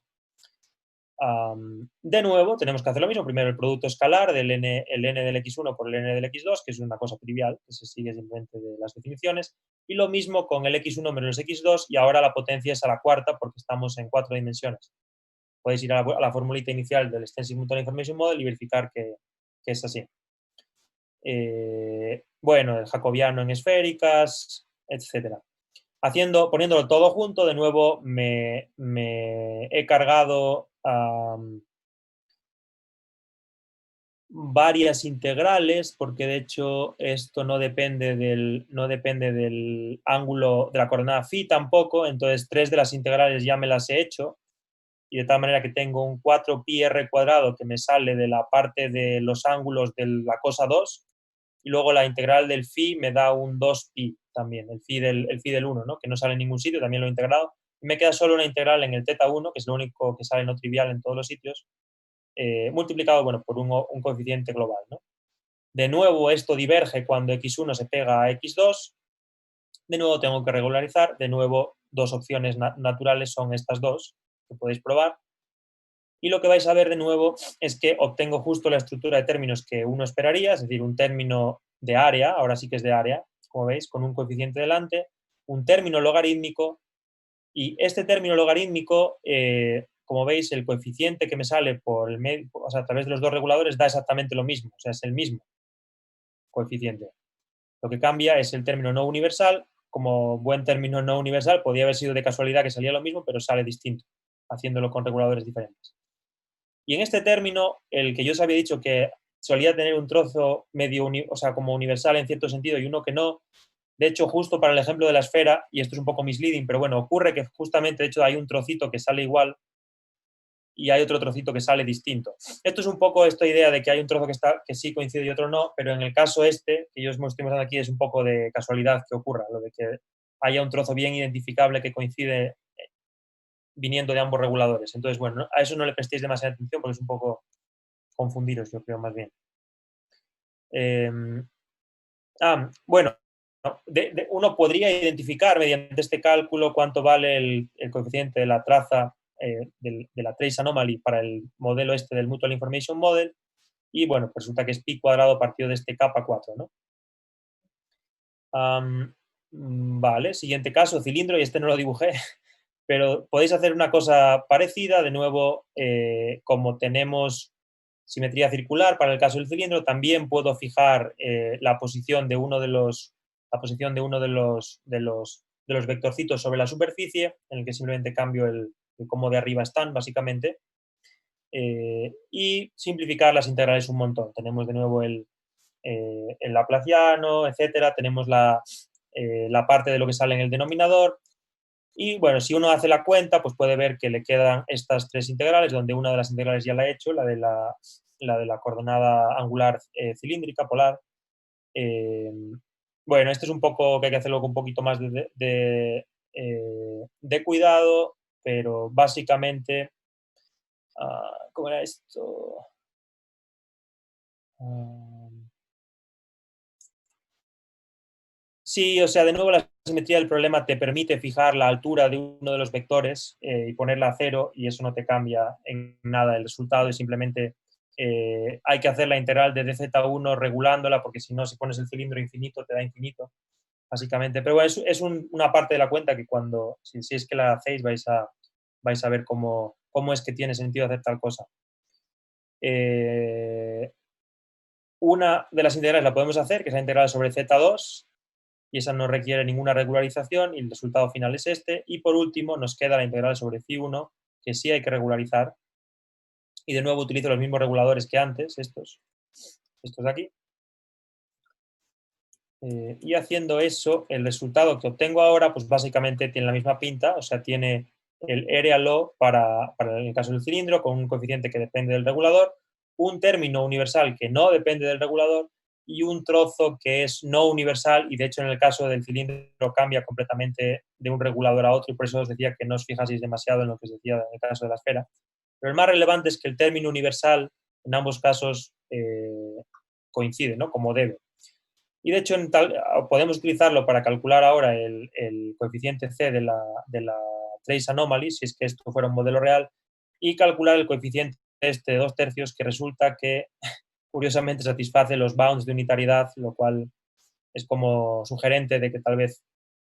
De nuevo, tenemos que hacer lo mismo. Primero el producto escalar del el n del x1 por el n del x2, que es una cosa trivial, que se sigue simplemente de las definiciones. Y lo mismo con el x1 menos el x2, y ahora la potencia es a la cuarta porque estamos en 4 dimensiones. Podéis ir a la formulita inicial del Extensive Mutual Information Model y verificar que es así. Bueno, el jacobiano en esféricas, etc. Poniéndolo todo junto, de nuevo me he cargado varias integrales, porque de hecho esto no depende del ángulo de la coordenada phi tampoco, entonces 3 de las integrales ya me las he hecho, y de tal manera que tengo un 4pi r cuadrado que me sale de la parte de los ángulos de la cosa 2, y luego la integral del phi me da un 2pi también, el phi del 1, ¿no? Que no sale en ningún sitio, también lo he integrado, y me queda solo una integral en el θ 1, que es lo único que sale no trivial en todos los sitios, multiplicado, bueno, por un coeficiente global, ¿no? De nuevo, esto diverge cuando x1 se pega a x2, de nuevo tengo que regularizar, de nuevo dos opciones naturales son estas dos, que podéis probar, y lo que vais a ver de nuevo es que obtengo justo la estructura de términos que uno esperaría, es decir, un término de área, ahora sí que es de área, como veis, con un coeficiente delante, un término logarítmico, y este término logarítmico, como veis, el coeficiente que me sale por el medio, o sea, a través de los dos reguladores da exactamente lo mismo, o sea, es el mismo coeficiente. Lo que cambia es el término no universal. Como buen término no universal, podría haber sido de casualidad que salía lo mismo, pero sale distinto, haciéndolo con reguladores diferentes. Y en este término, el que yo os había dicho que solía tener un trozo medio, o sea, como universal en cierto sentido y uno que no, de hecho, justo para el ejemplo de la esfera, y esto es un poco misleading, pero bueno, ocurre que justamente, de hecho, hay un trocito que sale igual y hay otro trocito que sale distinto. Esto es un poco esta idea de que hay un trozo que sí coincide y otro no, pero en el caso este, que yo os estoy mostrando aquí, es un poco de casualidad que ocurra, lo de que haya un trozo bien identificable que coincide viniendo de ambos reguladores. Entonces, bueno, a eso no le prestéis demasiada atención porque es un poco confundiros, yo creo, más bien. Bueno, uno podría identificar mediante este cálculo cuánto vale el coeficiente de la traza de la trace anomaly para el modelo este del Mutual Information Model, y bueno, pues resulta que es pi cuadrado partido de este kappa 4, ¿no? Vale, siguiente caso, cilindro, y este no lo dibujé, pero podéis hacer una cosa parecida, de nuevo, como tenemos simetría circular para el caso del cilindro, también puedo fijar la posición de uno de los vectorcitos sobre la superficie, en el que simplemente cambio el cómo de arriba están, básicamente, y simplificar las integrales un montón. Tenemos de nuevo el laplaciano, etcétera, tenemos la parte de lo que sale en el denominador, y bueno, si uno hace la cuenta, pues puede ver que le quedan estas tres integrales, donde una de las integrales ya la he hecho, la de la coordenada angular cilíndrica, polar. Bueno, esto es un poco que hay que hacerlo con un poquito más de cuidado, pero básicamente, ¿cómo era esto? Sí, o sea, de nuevo la simetría del problema te permite fijar la altura de uno de los vectores y ponerla a 0, y eso no te cambia en nada el resultado, y simplemente hay que hacer la integral de dz1 regulándola, porque si no, si pones el cilindro infinito, te da infinito, básicamente. Pero bueno, es una parte de la cuenta que cuando, si es que la hacéis, vais a ver cómo es que tiene sentido hacer tal cosa. Una de las integrales la podemos hacer, que es la integral sobre z2, y esa no requiere ninguna regularización, y el resultado final es este. Y por último nos queda la integral sobre phi1, que sí hay que regularizar, y de nuevo utilizo los mismos reguladores que antes, estos de aquí. Y haciendo eso, el resultado que obtengo ahora, pues básicamente tiene la misma pinta, o sea, tiene el area law para el caso del cilindro, con un coeficiente que depende del regulador, un término universal que no depende del regulador, y un trozo que es no universal, y de hecho en el caso del cilindro cambia completamente de un regulador a otro, y por eso os decía que no os fijaseis demasiado en lo que os decía en el caso de la esfera. Pero el más relevante es que el término universal en ambos casos coincide, ¿no? Como debe. Y de hecho podemos utilizarlo para calcular ahora el coeficiente C de la trace anomaly, si es que esto fuera un modelo real, y calcular el coeficiente este de 2/3, que resulta que curiosamente satisface los bounds de unitariedad, lo cual es como sugerente de que tal vez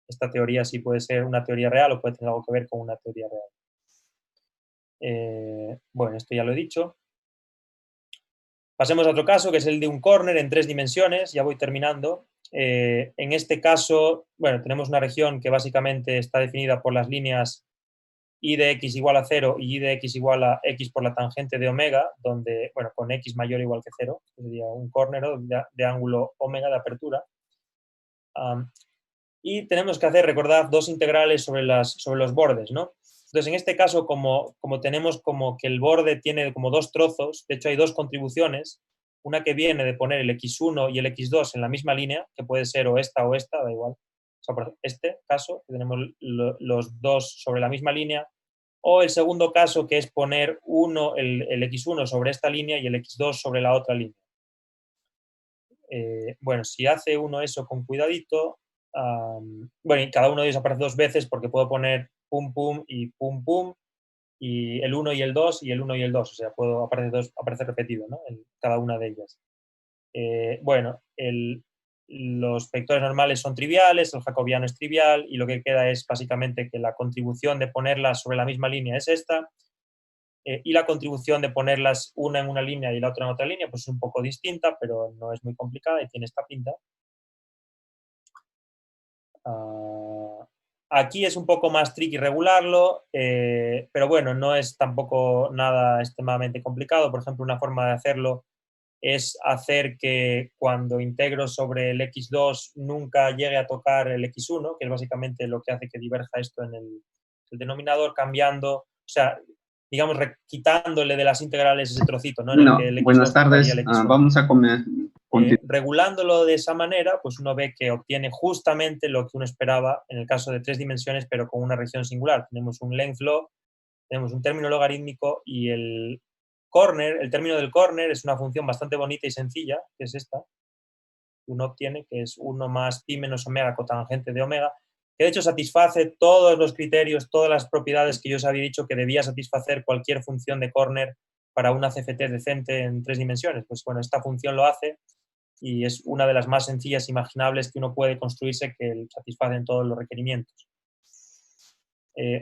esta teoría sí puede ser una teoría real o puede tener algo que ver con una teoría real. Bueno, esto ya lo he dicho. Pasemos a otro caso, que es el de un corner en 3 dimensiones. Ya voy terminando. En este caso, bueno, tenemos una región que básicamente está definida por las líneas y de x igual a 0 y y de x igual a x por la tangente de omega, donde, bueno, con x mayor o igual que 0, sería un corner de ángulo omega de apertura. Y tenemos que hacer, recordad, dos integrales sobre los bordes, ¿no? Entonces, en este caso, como tenemos como que el borde tiene como dos trozos, de hecho hay dos contribuciones, una que viene de poner el x1 y el x2 en la misma línea, que puede ser o esta, da igual. O sea, por este caso, tenemos los dos sobre la misma línea, o el segundo caso, que es poner el x1 sobre esta línea y el x2 sobre la otra línea. Bueno, si hace uno eso con cuidadito, bueno, y cada uno de ellos aparece 2 veces porque puedo poner pum, pum y pum, pum, y el 1 y el 2 y el 1 y el 2, o sea, aparece repetido, ¿no? En cada una de ellas. Bueno, los vectores normales son triviales, el jacobiano es trivial, y lo que queda es básicamente que la contribución de ponerlas sobre la misma línea es esta, y la contribución de ponerlas una en una línea y la otra en otra línea, pues es un poco distinta, pero no es muy complicada y tiene esta pinta. Aquí es un poco más tricky regularlo, pero bueno, no es tampoco nada extremadamente complicado. Por ejemplo, una forma de hacerlo es hacer que cuando integro sobre el x2 nunca llegue a tocar el x1, que es básicamente lo que hace que diverja esto en el denominador, cambiando, o sea, digamos, quitándole de las integrales ese trocito, ¿no? En el que el x2 buenas tardes, el x1. vamos a Regulándolo de esa manera, pues uno ve que obtiene justamente lo que uno esperaba en el caso de 3 dimensiones, pero con una región singular. Tenemos un length law, tenemos un término logarítmico, y el término del corner es una función bastante bonita y sencilla, que es esta, uno obtiene, que es 1 más pi menos omega cotangente de omega, que de hecho satisface todos los criterios, todas las propiedades que yo os había dicho que debía satisfacer cualquier función de Corner para una CFT decente en 3 dimensiones. Pues bueno, esta función lo hace y es una de las más sencillas imaginables que uno puede construirse que satisfacen todos los requerimientos.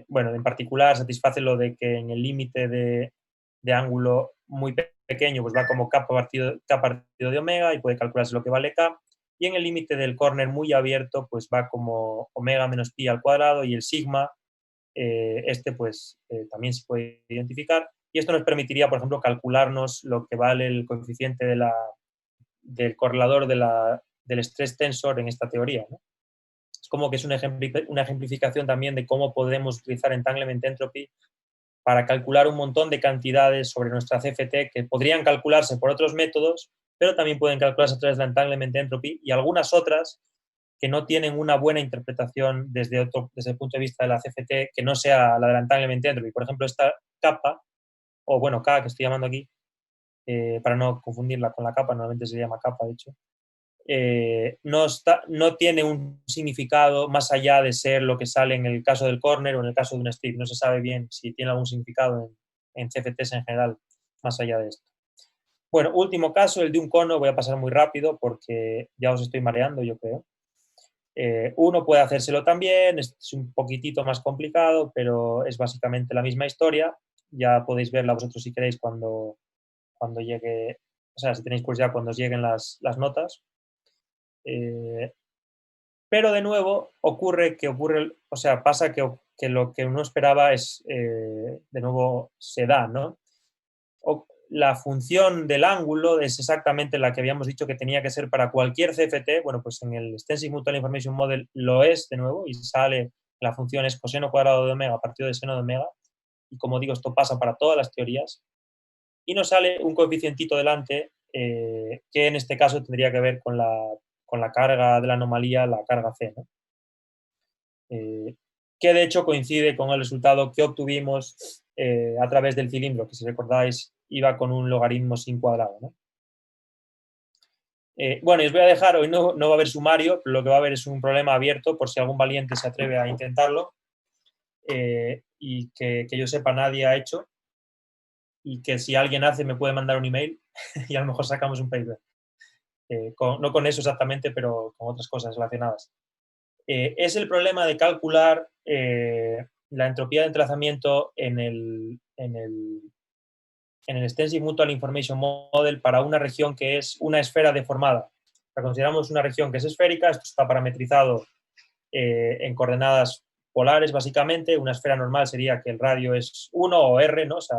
Bueno, en particular satisface lo de que en el límite de ángulo muy pequeño pues va como k partido de omega y puede calcularse lo que vale k, y en el límite del Corner muy abierto pues va como omega menos pi al cuadrado, y el sigma, pues también se puede identificar, y esto nos permitiría, por ejemplo, calcularnos lo que vale el coeficiente del correlador del stress tensor en esta teoría, ¿no? Es como que es una ejemplificación también de cómo podemos utilizar entanglement entropy para calcular un montón de cantidades sobre nuestra CFT que podrían calcularse por otros métodos, pero también pueden calcularse a través de la entanglement entropy, y algunas otras que no tienen una buena interpretación desde el punto de vista de la CFT que no sea la de la entanglement entropy. Por ejemplo, esta capa, o bueno, K que estoy llamando aquí, para no confundirla con la capa, normalmente se llama capa, de hecho, no tiene un significado más allá de ser lo que sale en el caso del Corner o en el caso de un strip. No se sabe bien si tiene algún significado en CFTs en general, más allá de esto. Bueno, último caso, el de un cono. Voy a pasar muy rápido porque ya os estoy mareando, yo creo. Uno puede hacérselo también, es un poquitito más complicado, pero es básicamente la misma historia. Ya podéis verla vosotros si queréis cuando llegue, o sea, si tenéis curiosidad cuando os lleguen las notas. Pero de nuevo pasa que lo que uno esperaba es, de nuevo, se da, ¿no? La función del ángulo es exactamente la que habíamos dicho que tenía que ser para cualquier CFT. Bueno, pues en el Extensive Mutual Information Model lo es de nuevo, y sale, la función es coseno cuadrado de omega partido de seno de omega, y como digo, esto pasa para todas las teorías, y nos sale un coeficientito delante, que en este caso tendría que ver con la carga de la anomalía, la carga C, ¿no? Que de hecho coincide con el resultado que obtuvimos a través del cilindro, que si recordáis iba con un logaritmo sin cuadrado, ¿no? Bueno, y os voy a dejar, hoy no va a haber sumario, pero lo que va a haber es un problema abierto por si algún valiente se atreve a intentarlo, y que yo sepa nadie ha hecho, y que si alguien hace me puede mandar un email y a lo mejor sacamos un paper. No con eso exactamente, pero con otras cosas relacionadas. Es el problema de calcular la entropía de entrelazamiento en el Extensive Mutual Information Model para una región que es una esfera deformada. La consideramos una región que es esférica, esto está parametrizado en coordenadas polares, básicamente. Una esfera normal sería que el radio es 1 o R, ¿no? O sea,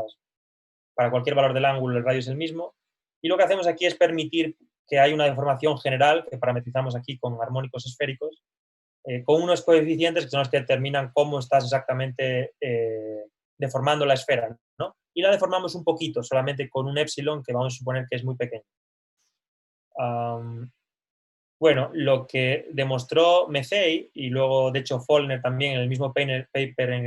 para cualquier valor del ángulo el radio es el mismo. Y lo que hacemos aquí es permitir que haya una deformación general, que parametrizamos aquí con armónicos esféricos, con unos coeficientes que son los que determinan cómo estás exactamente deformando la esfera, ¿no? Y la deformamos un poquito, solamente con un epsilon, que vamos a suponer que es muy pequeño. Bueno, lo que demostró Mecey, y luego de hecho Follner también en el mismo paper en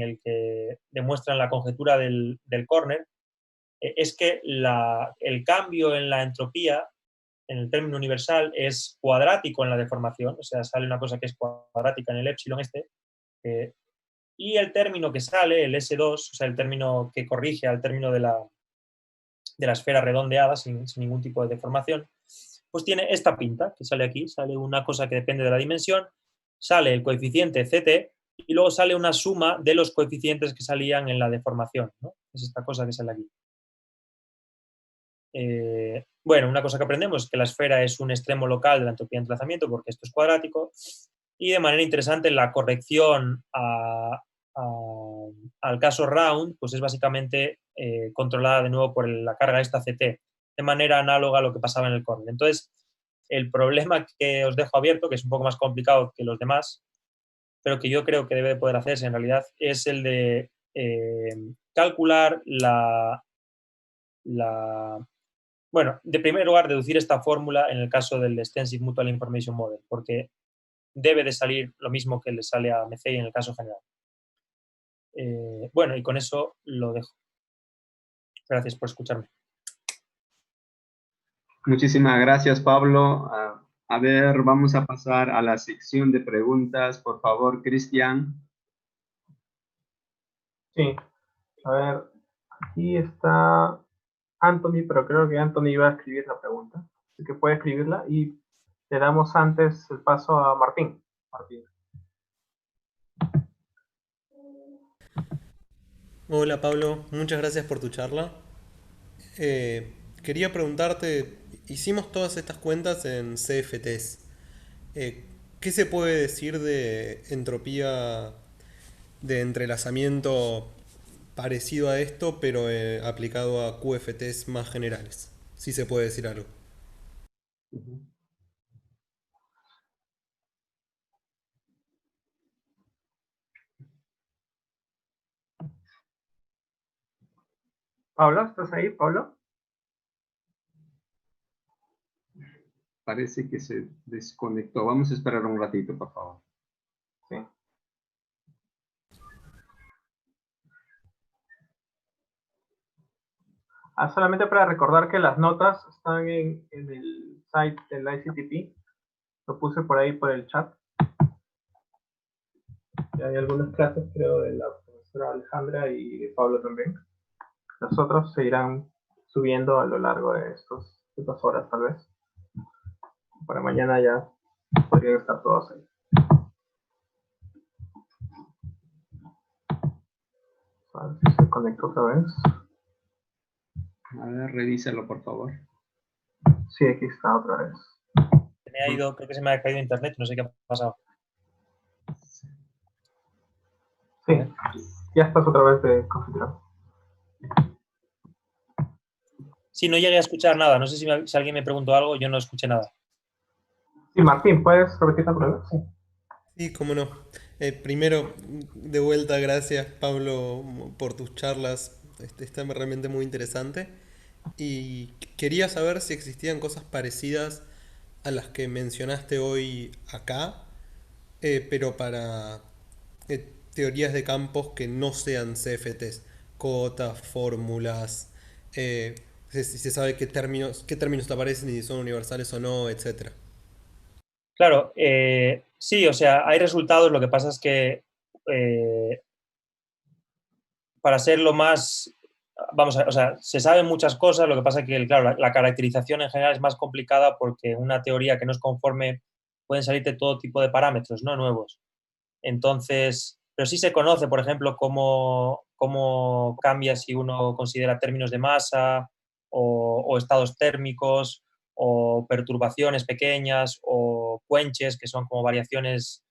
el que demuestran la conjetura del Corner, es que el cambio en la entropía en el término universal es cuadrático en la deformación, o sea, sale una cosa que es cuadrática en el epsilon y el término que sale, el S2, o sea, el término que corrige al término de la esfera redondeada sin ningún tipo de deformación, pues tiene esta pinta que sale aquí, sale una cosa que depende de la dimensión, sale el coeficiente CT y luego sale una suma de los coeficientes que salían en la deformación, ¿no? Es esta cosa que sale aquí. Bueno, una cosa que aprendemos es que la esfera es un extremo local de la entropía de entrelazamiento porque esto es cuadrático, y de manera interesante la corrección al caso round pues es básicamente controlada de nuevo por la carga esta CT, de manera análoga a lo que pasaba en el Corner. Entonces, el problema que os dejo abierto, que es un poco más complicado que los demás, pero que yo creo que debe poder hacerse en realidad, es el de calcular bueno, de primer lugar, deducir esta fórmula en el caso del Extensive Mutual Information Model, porque debe de salir lo mismo que le sale a Mecey en el caso general. Bueno, y con eso lo dejo. Gracias por escucharme. Muchísimas gracias, Pablo. A ver, vamos a pasar a la sección de preguntas. Por favor, Cristian. Sí, a ver, aquí está Anthony, pero creo que Anthony iba a escribir la pregunta, así que puede escribirla y le damos antes el paso a Martín. Martín. Hola Pablo, muchas gracias por tu charla. Quería preguntarte, hicimos todas estas cuentas en CFTs. ¿Qué se puede decir de entropía de entrelazamiento parecido a esto, pero aplicado a QFTs más generales? Si se puede decir algo. Pablo, ¿estás ahí, Pablo? Parece que se desconectó. Vamos a esperar un ratito, por favor. Sí. Solamente para recordar que las notas están en el site del ICTP. Lo puse por ahí por el chat. Y hay algunas clases, creo, de la profesora Alejandra y de Pablo también. Los otros se irán subiendo a lo largo de estas horas, tal vez. Para mañana ya podrían estar todos ahí. A ver si se conecta otra vez. A ver, revísalo, por favor. Sí, aquí está otra vez. Creo que se me ha caído internet, no sé qué ha pasado. Sí, ya estás otra vez de configurado. Sí, no llegué a escuchar nada. No sé si alguien me preguntó algo, yo no escuché nada. Sí, Martín, ¿puedes repetir la pregunta? Sí. Sí, cómo no. Primero, de vuelta, gracias Pablo por tus charlas. Está realmente muy interesante. Y quería saber si existían cosas parecidas a las que mencionaste hoy acá, pero para teorías de campos que no sean CFTs, cotas, fórmulas, si se sabe qué términos te aparecen y si son universales o no, etcétera. Claro, sí, o sea, hay resultados, lo que pasa es que para ser lo más, o sea, se saben muchas cosas, lo que pasa es que, claro, la caracterización en general es más complicada porque una teoría que no es conforme pueden salirte todo tipo de parámetros, ¿no? Nuevos. Entonces, pero sí se conoce, por ejemplo, cómo cambia si uno considera términos de masa o estados térmicos o perturbaciones pequeñas o quenches, que son como variaciones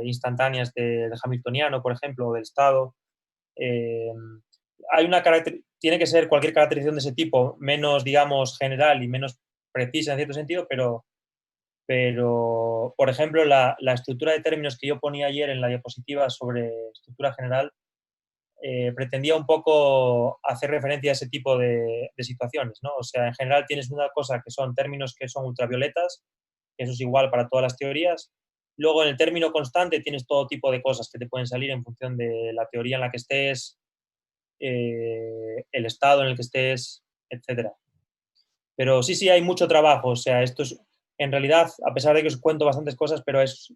instantáneas del hamiltoniano, por ejemplo, o del estado. Hay tiene que ser cualquier caracterización de ese tipo menos, digamos, general y menos precisa en cierto sentido, pero por ejemplo, la estructura de términos que yo ponía ayer en la diapositiva sobre estructura general pretendía un poco hacer referencia a ese tipo de situaciones, ¿no? O sea, en general tienes una cosa que son términos que son ultravioletas, eso es igual para todas las teorías. Luego, en el término constante tienes todo tipo de cosas que te pueden salir en función de la teoría en la que estés, el estado en el que estés, etcétera. Pero sí, hay mucho trabajo. O sea, esto es, en realidad, a pesar de que os cuento bastantes cosas, pero es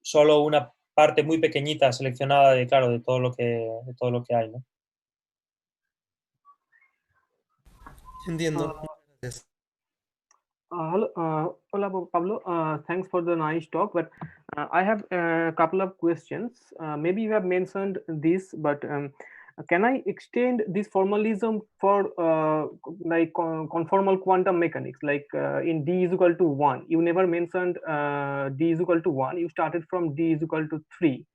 solo una parte muy pequeñita seleccionada de, claro, de todo lo que hay, ¿no? Entiendo. Gracias. Hola, Pablo. Thanks for the nice talk. But I have a couple of questions. Maybe you have mentioned this, but can I extend this formalism for like conformal quantum mechanics, like in d is equal to 1? You never mentioned d is equal to 1. You started from d is equal to 3,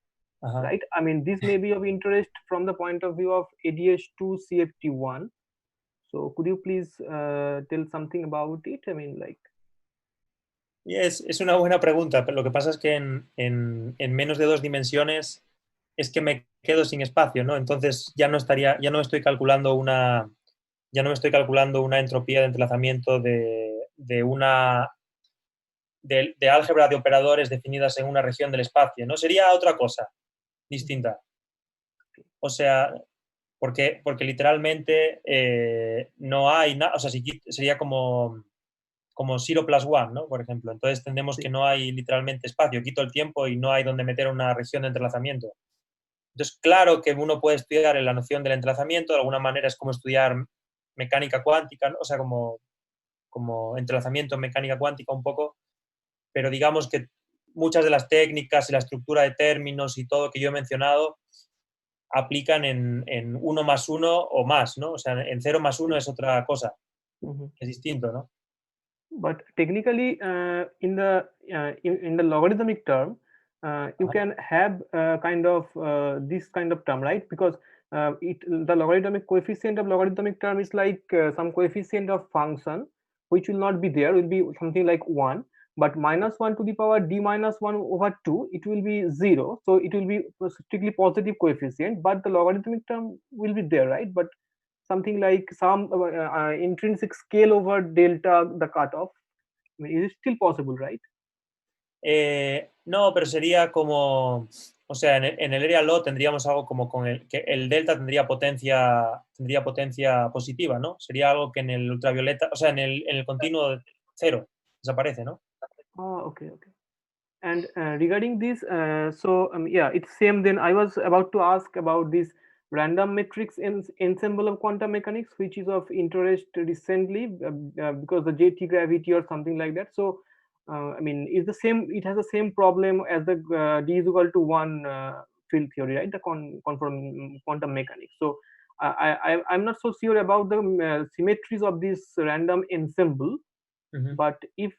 right? I mean, this may be of interest from the point of view of ADH2 CFT1. So could you please tell something about it? I mean, like. Es una buena pregunta, pero lo que pasa es que en menos de 2 dimensiones es que me quedo sin espacio, ¿no? Entonces ya no me estoy calculando una entropía de entrelazamiento de álgebra de operadores definidas en una región del espacio, ¿no? Sería otra cosa distinta. O sea, porque literalmente no hay nada, o sea, sería como 0+1, ¿no? Por ejemplo. Entonces entendemos que no hay literalmente espacio, quito el tiempo y no hay donde meter una región de entrelazamiento. Entonces, claro que uno puede estudiar en la noción del entrelazamiento, de alguna manera es como estudiar mecánica cuántica, ¿no? O sea, como entrelazamiento en mecánica cuántica un poco, pero digamos que muchas de las técnicas y la estructura de términos y todo que yo he mencionado aplican en 1+1 o más, ¿no? O sea, en 0+1 es otra cosa, es distinto, ¿no? But technically, in the logarithmic term, you can have kind of this kind of term, right? Because the logarithmic coefficient of logarithmic term is like some coefficient of function, which will not be there, will be something like 1. But -1 to the power d minus 1 over 2, it will be 0. So it will be strictly positive coefficient, but the logarithmic term will be there, right? But something like some intrinsic scale over delta, the cutoff. I mean, is it still possible, right? No, pero sería como, o sea, en el area law tendríamos algo como que el delta tendría potencia positiva, ¿no? Sería algo que en el ultravioleta, o sea, en el continuo cero desaparece, ¿no? Oh, okay. And regarding this, yeah, it's same. Then I was about to ask about this random matrix ensemble of quantum mechanics, which is of interest recently because the JT gravity or something like that. So, I mean, it's the same. It has the same problem as the d is equal to 1 field theory, right? The conform quantum mechanics. So, I'm not so sure about the symmetries of this random ensemble. But if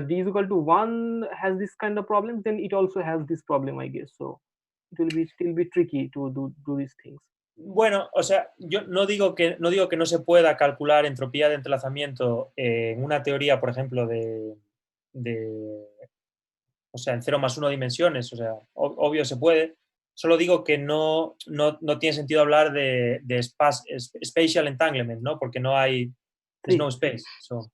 d is equal to 1 has this kind of problems, then it also has this problem, I guess. So it will still be tricky to do these things. Bueno, o sea, yo no digo que no se pueda calcular entropía de entrelazamiento en una teoría, por ejemplo, o sea, en 0+1 dimensiones, o sea, obvio se puede. Solo digo que no tiene sentido hablar de spatial entanglement, ¿no? Porque no hay, there's no space. So.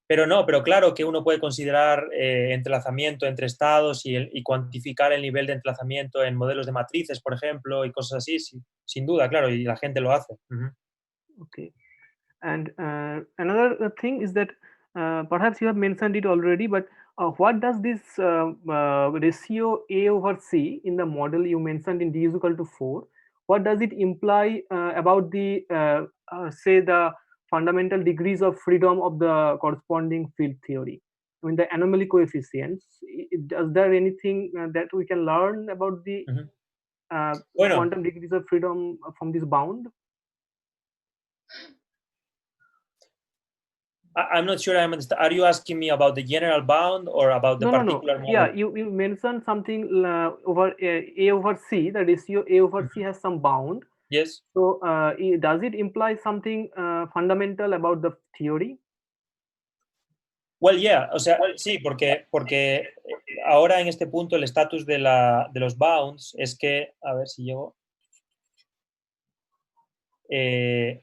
Pero claro que uno puede considerar entrelazamiento entre estados y cuantificar el nivel de entrelazamiento en modelos de matrices, por ejemplo, y cosas así, sin duda, claro, y la gente lo hace. Okay. And another thing is that perhaps you have mentioned it already, but what does this ratio A over C in the model you mentioned in D is equal to 4, what does it imply about the, say, the fundamental degrees of freedom of the corresponding field theory? I mean, the anomaly coefficients, does there anything that we can learn about the quantum degrees of freedom from this bound? I'm not sure I understand. Are you asking me about the general bound or about the particular model? Yeah, you mentioned something over A over C, the ratio A over C has some bound. Yes. So does it imply something fundamental about the theory? Well, yeah, o sea, sí, porque ahora en este punto el estatus de los bounds es que, a ver si llego,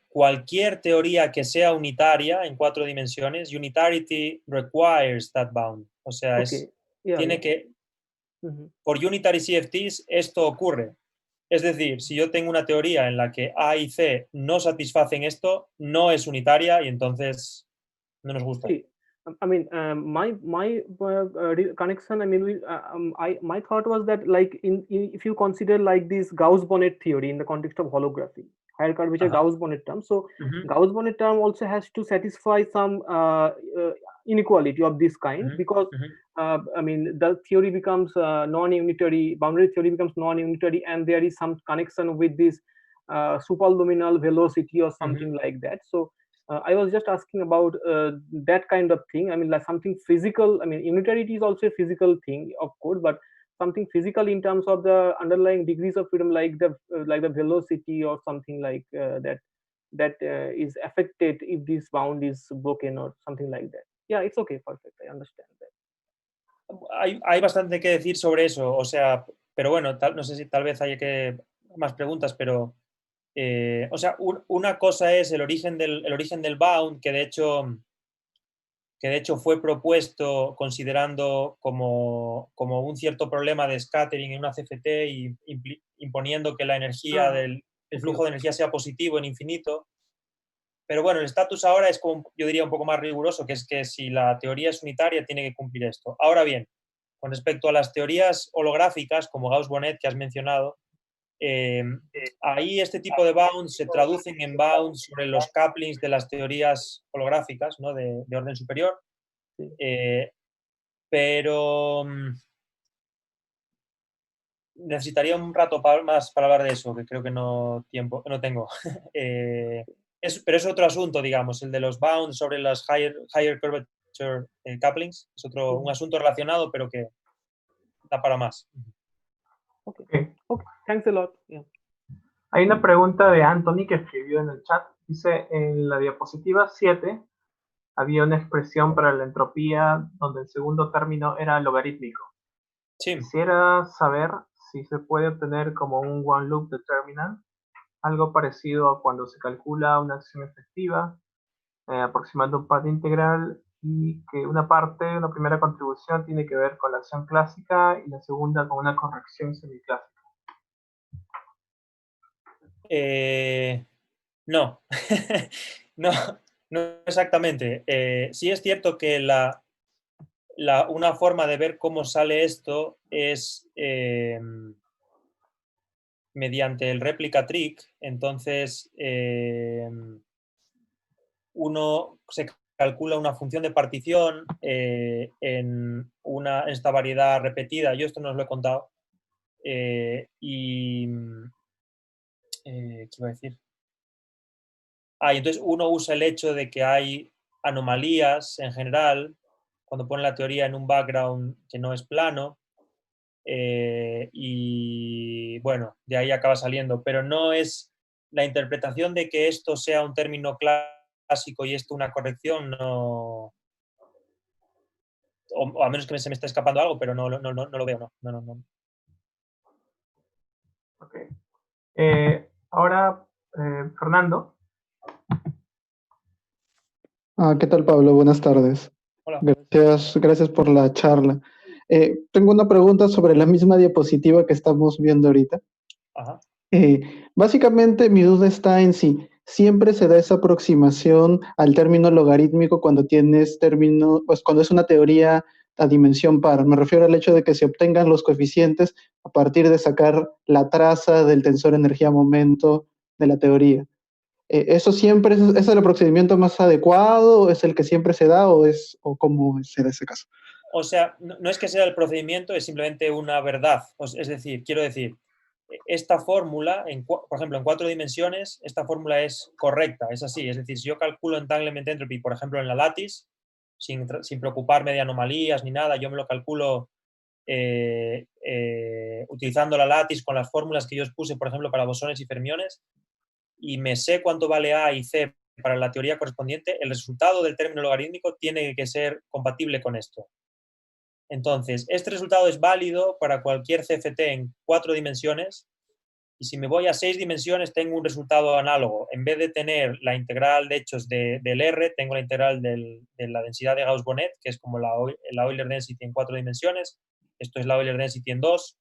cualquier teoría que sea unitaria en 4 dimensiones, unitarity requires that bound. O sea, tiene que, por unitary CFTs esto ocurre. Es decir, si yo tengo una teoría en la que A y C no satisfacen esto, no es unitaria y entonces no nos gusta. Sí. I mean, my connection. I mean, my thought was that, like, if you consider like this Gauss-Bonnet theory in the context of holography, higher curvature Gauss-Bonnet term. So Gauss-Bonnet term also has to satisfy some inequality of this kind because I mean the theory becomes non-unitary. Boundary theory becomes non-unitary, and there is some connection with this superluminal velocity or something like that. So. I was just asking about that kind of thing. I mean, like something physical. I mean, unitarity is also a physical thing, of course, but something physical in terms of the underlying degrees of freedom, like the velocity or something like that is affected if this bound is broken or something like that. Yeah, it's okay, perfect. I understand that. Hay bastante que decir sobre eso, o sea, pero bueno, no sé si tal vez haya más preguntas, pero o sea, una cosa es el origen del bound, que de hecho fue propuesto considerando como un cierto problema de scattering en una CFT y imponiendo que la energía el flujo de energía sea positivo en infinito. Pero bueno, el estatus ahora es, como, yo diría, un poco más riguroso, que es que si la teoría es unitaria tiene que cumplir esto. Ahora bien, con respecto a las teorías holográficas, como Gauss-Bonnet que has mencionado, ahí este tipo de bounds se traducen en bounds sobre los couplings de las teorías holográficas, ¿no? de orden superior. Pero necesitaría un rato más para hablar de eso, que creo que no tengo. Pero es otro asunto, digamos, el de los bounds sobre las higher curvature couplings. Es un asunto relacionado, pero que da para más. Okay. Thanks a lot. Yeah. Hay una pregunta de Anthony que escribió en el chat. Dice, en la diapositiva 7 había una expresión para la entropía donde el segundo término era logarítmico. Sí. Quisiera saber si se puede obtener como un one loop determinant, algo parecido a cuando se calcula una acción efectiva, aproximando un path integral, y que una primera contribución tiene que ver con la acción clásica y la segunda con una corrección semiclásica. No. no exactamente. Sí es cierto que una forma de ver cómo sale esto es mediante el replica trick. Entonces, uno se calcula una función de partición en esta variedad repetida. Yo esto no os lo he contado. ¿Qué iba a decir? Y entonces uno usa el hecho de que hay anomalías en general cuando pone la teoría en un background que no es plano, y bueno, de ahí acaba saliendo, pero no es la interpretación de que esto sea un término clásico y esto una corrección, no, o a menos que se me esté escapando algo, pero no lo veo, no. Ok. Ahora, Fernando. ¿Qué tal, Pablo? Buenas tardes. Hola. Gracias por la charla. Tengo una pregunta sobre la misma diapositiva que estamos viendo ahorita. Ajá. Básicamente, mi duda está en si siempre se da esa aproximación al término logarítmico cuando cuando es una teoría a dimensión par. Me refiero al hecho de que se obtengan los coeficientes a partir de sacar la traza del tensor energía-momento de la teoría. ¿Eso siempre es el procedimiento más adecuado? ¿Es el que siempre se da o cómo se da ese caso? O sea, no es que sea el procedimiento, es simplemente una verdad. Es decir, quiero decir, esta fórmula, por ejemplo, en 4 dimensiones, esta fórmula es correcta, es así. Es decir, si yo calculo entanglement entropy, por ejemplo, en la lattice, sin preocuparme de anomalías ni nada, yo me lo calculo utilizando la lattice con las fórmulas que yo os puse, por ejemplo, para bosones y fermiones, y me sé cuánto vale A y C para la teoría correspondiente, el resultado del término logarítmico tiene que ser compatible con esto. Entonces, este resultado es válido para cualquier CFT en 4 dimensiones, y si me voy a 6 dimensiones tengo un resultado análogo. En vez de tener la integral de hechos del R, tengo la integral de la densidad de Gauss-Bonnet, que es como la Euler density en 4 dimensiones. Esto es la Euler density en 2.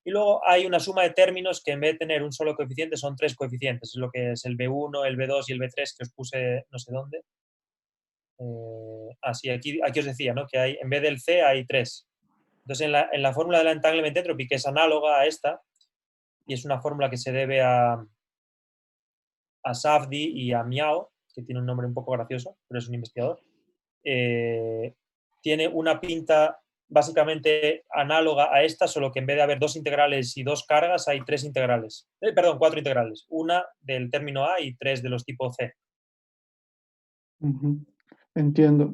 Y luego hay una suma de términos que en vez de tener un solo coeficiente son 3 coeficientes. Es lo que es el B1, el B2 y el B3 que os puse no sé dónde. Así, aquí os decía, ¿no? Que hay, en vez del C hay 3. Entonces, en la fórmula de la entanglement entropy, que es análoga a esta, y es una fórmula que se debe a Safdie y a Miao, que tiene un nombre un poco gracioso, pero es un investigador, tiene una pinta básicamente análoga a esta, solo que en vez de haber 2 integrales y 2 cargas, hay 3 integrales. 4 integrales. Una del término A y 3 de los tipo C. Entiendo.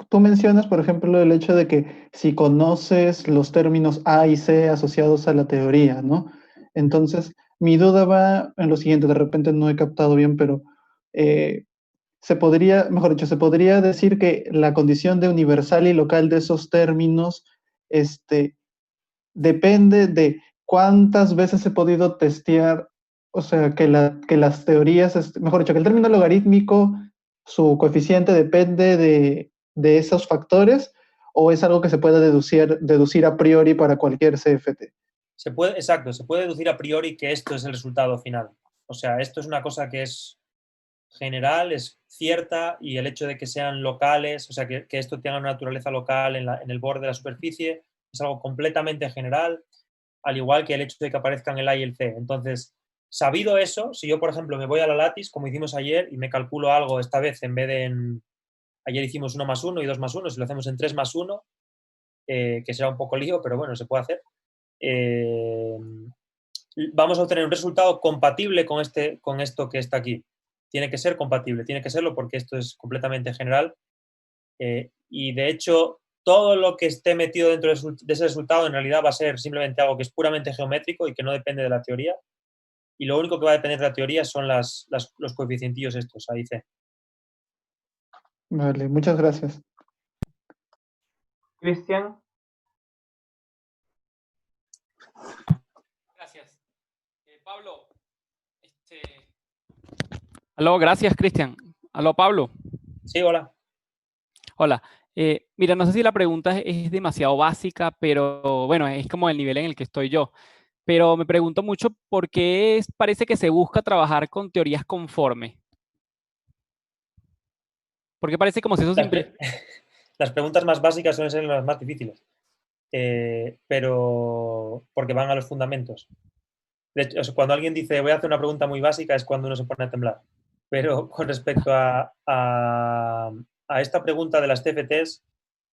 Tú mencionas, por ejemplo, el hecho de que si conoces los términos A y C asociados a la teoría, ¿no? Entonces, mi duda va en lo siguiente, de repente no he captado bien, pero se podría decir que la condición de universal y local de esos términos depende de cuántas veces he podido testear, o sea, que las teorías, mejor dicho, que el término logarítmico, su coeficiente depende de esos factores, o es algo que se puede deducir a priori para cualquier CFT. Exacto, se puede deducir a priori que esto es el resultado final. O sea, esto es una cosa que es general, es cierta, y el hecho de que sean locales, o sea, que esto tenga una naturaleza local en el borde de la superficie, es algo completamente general, al igual que el hecho de que aparezcan el A y el C. Entonces, sabido eso, si yo, por ejemplo, me voy a la Lattice, como hicimos ayer, y me calculo algo esta vez, en vez de ayer hicimos 1 más 1 y 2 más 1, si lo hacemos en 3 más 1, que será un poco lío, pero bueno, se puede hacer. Vamos a obtener un resultado compatible con esto que está aquí. Tiene que ser compatible, tiene que serlo porque esto es completamente general. Y de hecho, todo lo que esté metido dentro de ese resultado en realidad va a ser simplemente algo que es puramente geométrico y que no depende de la teoría. Y lo único que va a depender de la teoría son los coeficientillos estos, ahí C. Vale, muchas gracias. Cristian, Gracias. Pablo. Aló, gracias, Cristian. Aló, Pablo. Sí, hola. Hola. Mira, no sé si la pregunta es demasiado básica, pero bueno, es como el nivel en el que estoy yo. Pero me pregunto mucho por qué parece que se busca trabajar con teorías conformes. Porque parece como si eso simple. Las preguntas más básicas suelen ser las más difíciles, pero porque van a los fundamentos. De hecho, o sea, cuando alguien dice voy a hacer una pregunta muy básica es cuando uno se pone a temblar. Pero con respecto a esta pregunta de las TFTs,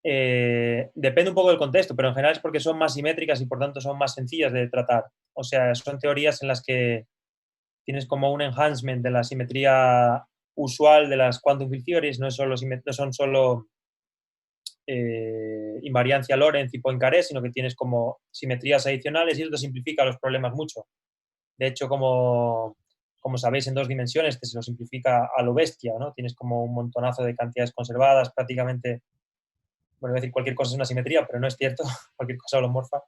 depende un poco del contexto, pero en general es porque son más simétricas y por tanto son más sencillas de tratar. O sea, son teorías en las que tienes como un enhancement de la simetría usual de las quantum field theories, no son solo invariancia Lorentz y Poincaré, sino que tienes como simetrías adicionales y eso te simplifica los problemas mucho. De hecho, como sabéis, en 2 dimensiones se lo simplifica a lo bestia, ¿no? Tienes como un montonazo de cantidades conservadas, prácticamente, bueno, voy a decir cualquier cosa es una simetría, pero no es cierto, cualquier cosa holomorfa.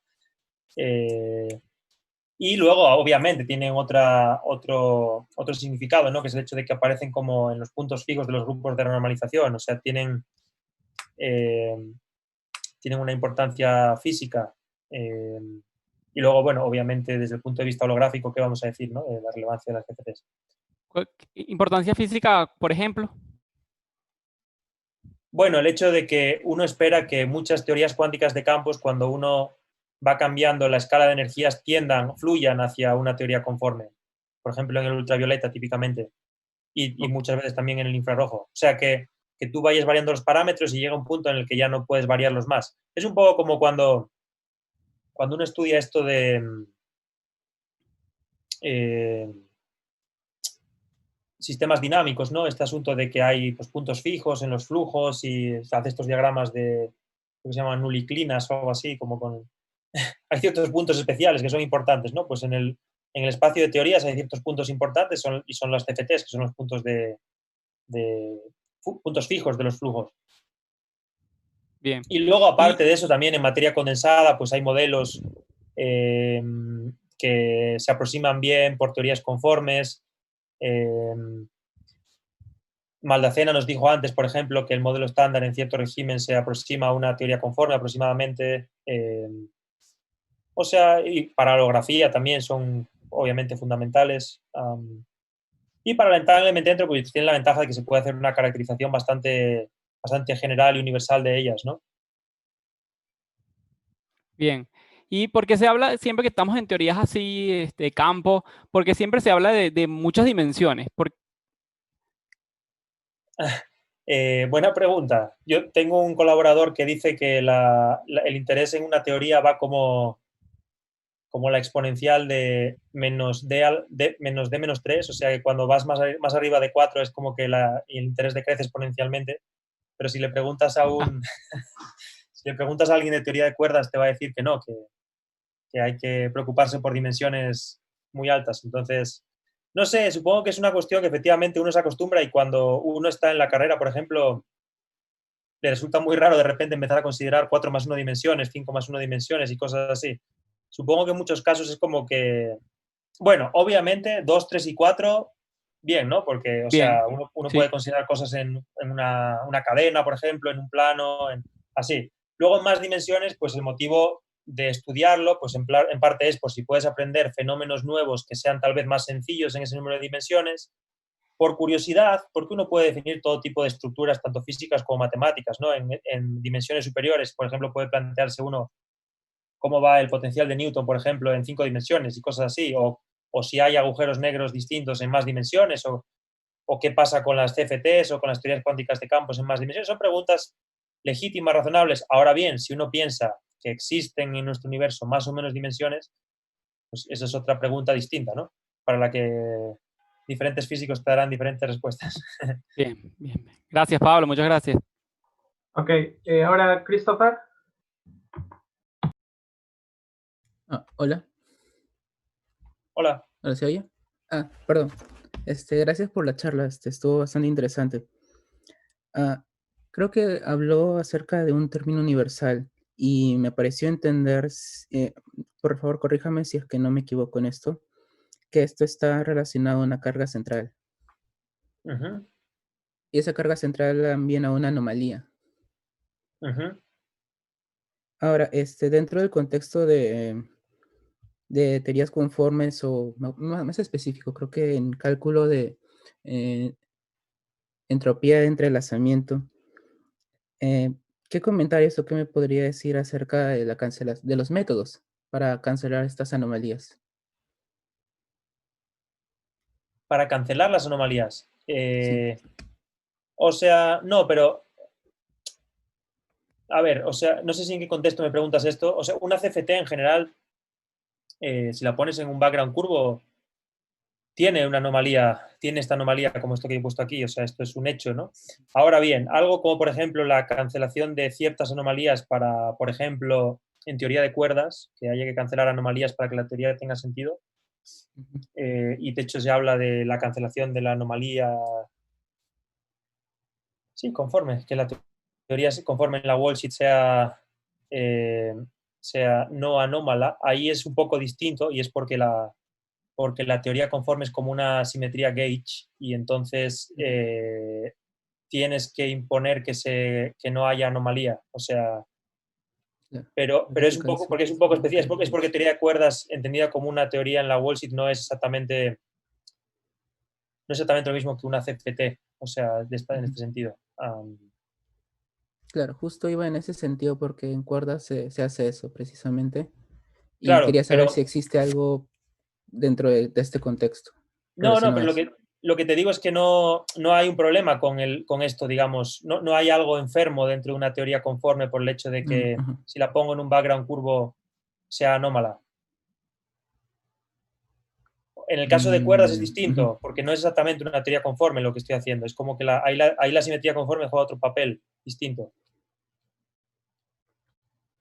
Y luego, obviamente, tienen otro significado, ¿no? Que es el hecho de que aparecen como en los puntos fijos de los grupos de renormalización, o sea, tienen una importancia física. Y luego, bueno, obviamente, desde el punto de vista holográfico, ¿qué vamos a decir, no? De la relevancia de las GCTs. Importancia física, por ejemplo. Bueno, el hecho de que uno espera que muchas teorías cuánticas de campos, cuando uno va cambiando la escala de energías, fluyan hacia una teoría conforme. Por ejemplo, en el ultravioleta, típicamente. Y muchas veces también en el infrarrojo. O sea, que tú vayas variando los parámetros y llega un punto en el que ya no puedes variarlos más. Es un poco como cuando uno estudia esto de sistemas dinámicos, ¿no? Este asunto de que hay pues, puntos fijos en los flujos y hace estos diagramas que se llaman nuliclinas o algo así, como con... hay ciertos puntos especiales que son importantes, ¿no? Pues en el espacio de teorías hay ciertos puntos importantes y son las CFTs, que son los puntos puntos fijos de los flujos. Bien. Y luego, aparte de eso, también en materia condensada, pues hay modelos que se aproximan bien por teorías conformes. Maldacena nos dijo antes, por ejemplo, que el modelo estándar en cierto régimen se aproxima a una teoría conforme aproximadamente. O sea, y para la holografía también son obviamente fundamentales. Y para la entanglement entropy pues tiene la ventaja de que se puede hacer una caracterización bastante general y universal de ellas, ¿no? Bien. ¿Y por qué se habla, siempre que estamos en teorías así, campo, porque siempre se habla de muchas dimensiones? Buena pregunta. Yo tengo un colaborador que dice que el interés en una teoría va como la exponencial de menos d 3, o sea que cuando vas más arriba de 4 es como que el interés decrece exponencialmente, pero si le preguntas a si le preguntas a alguien de teoría de cuerdas te va a decir que no, que hay que preocuparse por dimensiones muy altas. Entonces, no sé, supongo que es una cuestión que efectivamente uno se acostumbra y cuando uno está en la carrera, por ejemplo, le resulta muy raro de repente empezar a considerar 4 más 1 dimensiones, 5 más 1 dimensiones y cosas así. Supongo que en muchos casos es como que, bueno, obviamente 2, 3 y 4, bien, ¿no? Porque, o sea, uno sí. puede considerar cosas en una cadena, por ejemplo, en un plano, así. Luego en más dimensiones, pues el motivo de estudiarlo, pues en parte es por si puedes aprender fenómenos nuevos que sean tal vez más sencillos en ese número de dimensiones, por curiosidad, porque uno puede definir todo tipo de estructuras, tanto físicas como matemáticas, ¿no? En dimensiones superiores, por ejemplo, puede plantearse uno cómo va el potencial de Newton, por ejemplo, en 5 dimensiones y cosas así, o si hay agujeros negros distintos en más dimensiones, o qué pasa con las CFTs o con las teorías cuánticas de campos en más dimensiones. Son preguntas legítimas, razonables. Ahora bien, si uno piensa que existen en nuestro universo más o menos dimensiones, pues esa es otra pregunta distinta, ¿no? Para la que diferentes físicos te darán diferentes respuestas. Bien, bien. Gracias, Pablo, muchas gracias. Ok, ahora Christopher. Hola, Hola. ¿ahora se oye? Perdón. Gracias por la charla, estuvo bastante interesante. Creo que habló acerca de un término universal y me pareció entender, por favor, corríjame si es que no me equivoco en esto, que esto está relacionado a una carga central. Uh-huh. Y esa carga central también a una anomalía. Uh-huh. Ahora, dentro del contexto de teorías conformes o más específico, creo que en cálculo de entropía de entrelazamiento, ¿qué comentarios o qué me podría decir acerca de de los métodos para cancelar estas anomalías? Para cancelar las anomalías. Sí. O sea, no, pero a ver, o sea, no sé si en qué contexto me preguntas esto. O sea, una CFT en general, si la pones en un background curvo, tiene una anomalía, tiene esta anomalía como esto que he puesto aquí, o sea, esto es un hecho, ¿no? Ahora bien, algo como, por ejemplo, la cancelación de ciertas anomalías para, por ejemplo, en teoría de cuerdas, que haya que cancelar anomalías para que la teoría tenga sentido, y de hecho se habla de la cancelación de la anomalía, sí, conforme, que la teoría conforme en la wall-sheet sea no anómala, ahí es un poco distinto y es porque la teoría conforme es como una simetría gauge y entonces tienes que imponer que no haya anomalía. O sea, pero es un poco, porque es un poco especial, es porque teoría de cuerdas entendida como una teoría en la wall-sheet no es exactamente lo mismo que una CFT, o sea, en este sentido. Claro, justo iba en ese sentido porque en cuerdas se hace eso precisamente. Y claro, quería saber pero si existe algo dentro de este contexto. no, pero relacionado a eso. lo que te digo es que no hay un problema con esto, digamos. No hay algo enfermo dentro de una teoría conforme por el hecho de que Ujú. si la pongo en un background curvo sea anómala. En el caso de cuerdas es Ujú. distinto, porque no es exactamente una teoría conforme lo que estoy haciendo. Es como que ahí la simetría conforme juega otro papel distinto.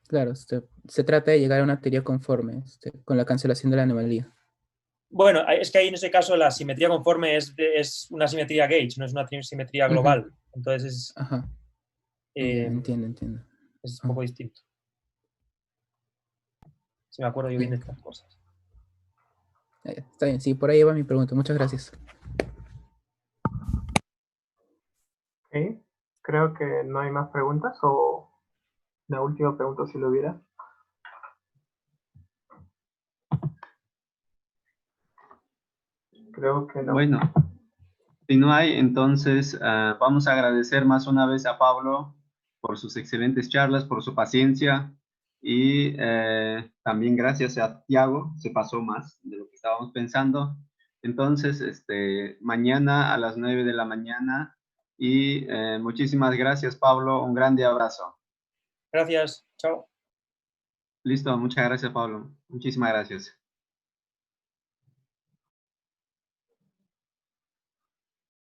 Claro, se trata de llegar a una teoría conforme con la cancelación de la anomalía. Bueno, es que ahí en ese caso la simetría conforme es una simetría gauge, no es una simetría global. Ujú. Entonces Ajá. Ya, entiendo. es un poco distinto. Si me acuerdo yo bien de estas cosas. Está bien, sí, por ahí va mi pregunta. Muchas gracias. Ok, creo que no hay más preguntas o la última pregunta si lo hubiera. Creo que no. Bueno, si no hay, entonces vamos a agradecer más una vez a Pablo por sus excelentes charlas, por su paciencia y también gracias a Tiago, se pasó más de lo que estábamos pensando. Entonces, mañana a las 9 de la mañana y muchísimas gracias, Pablo, un grande abrazo. Gracias, chao. Listo, muchas gracias, Pablo. Muchísimas gracias.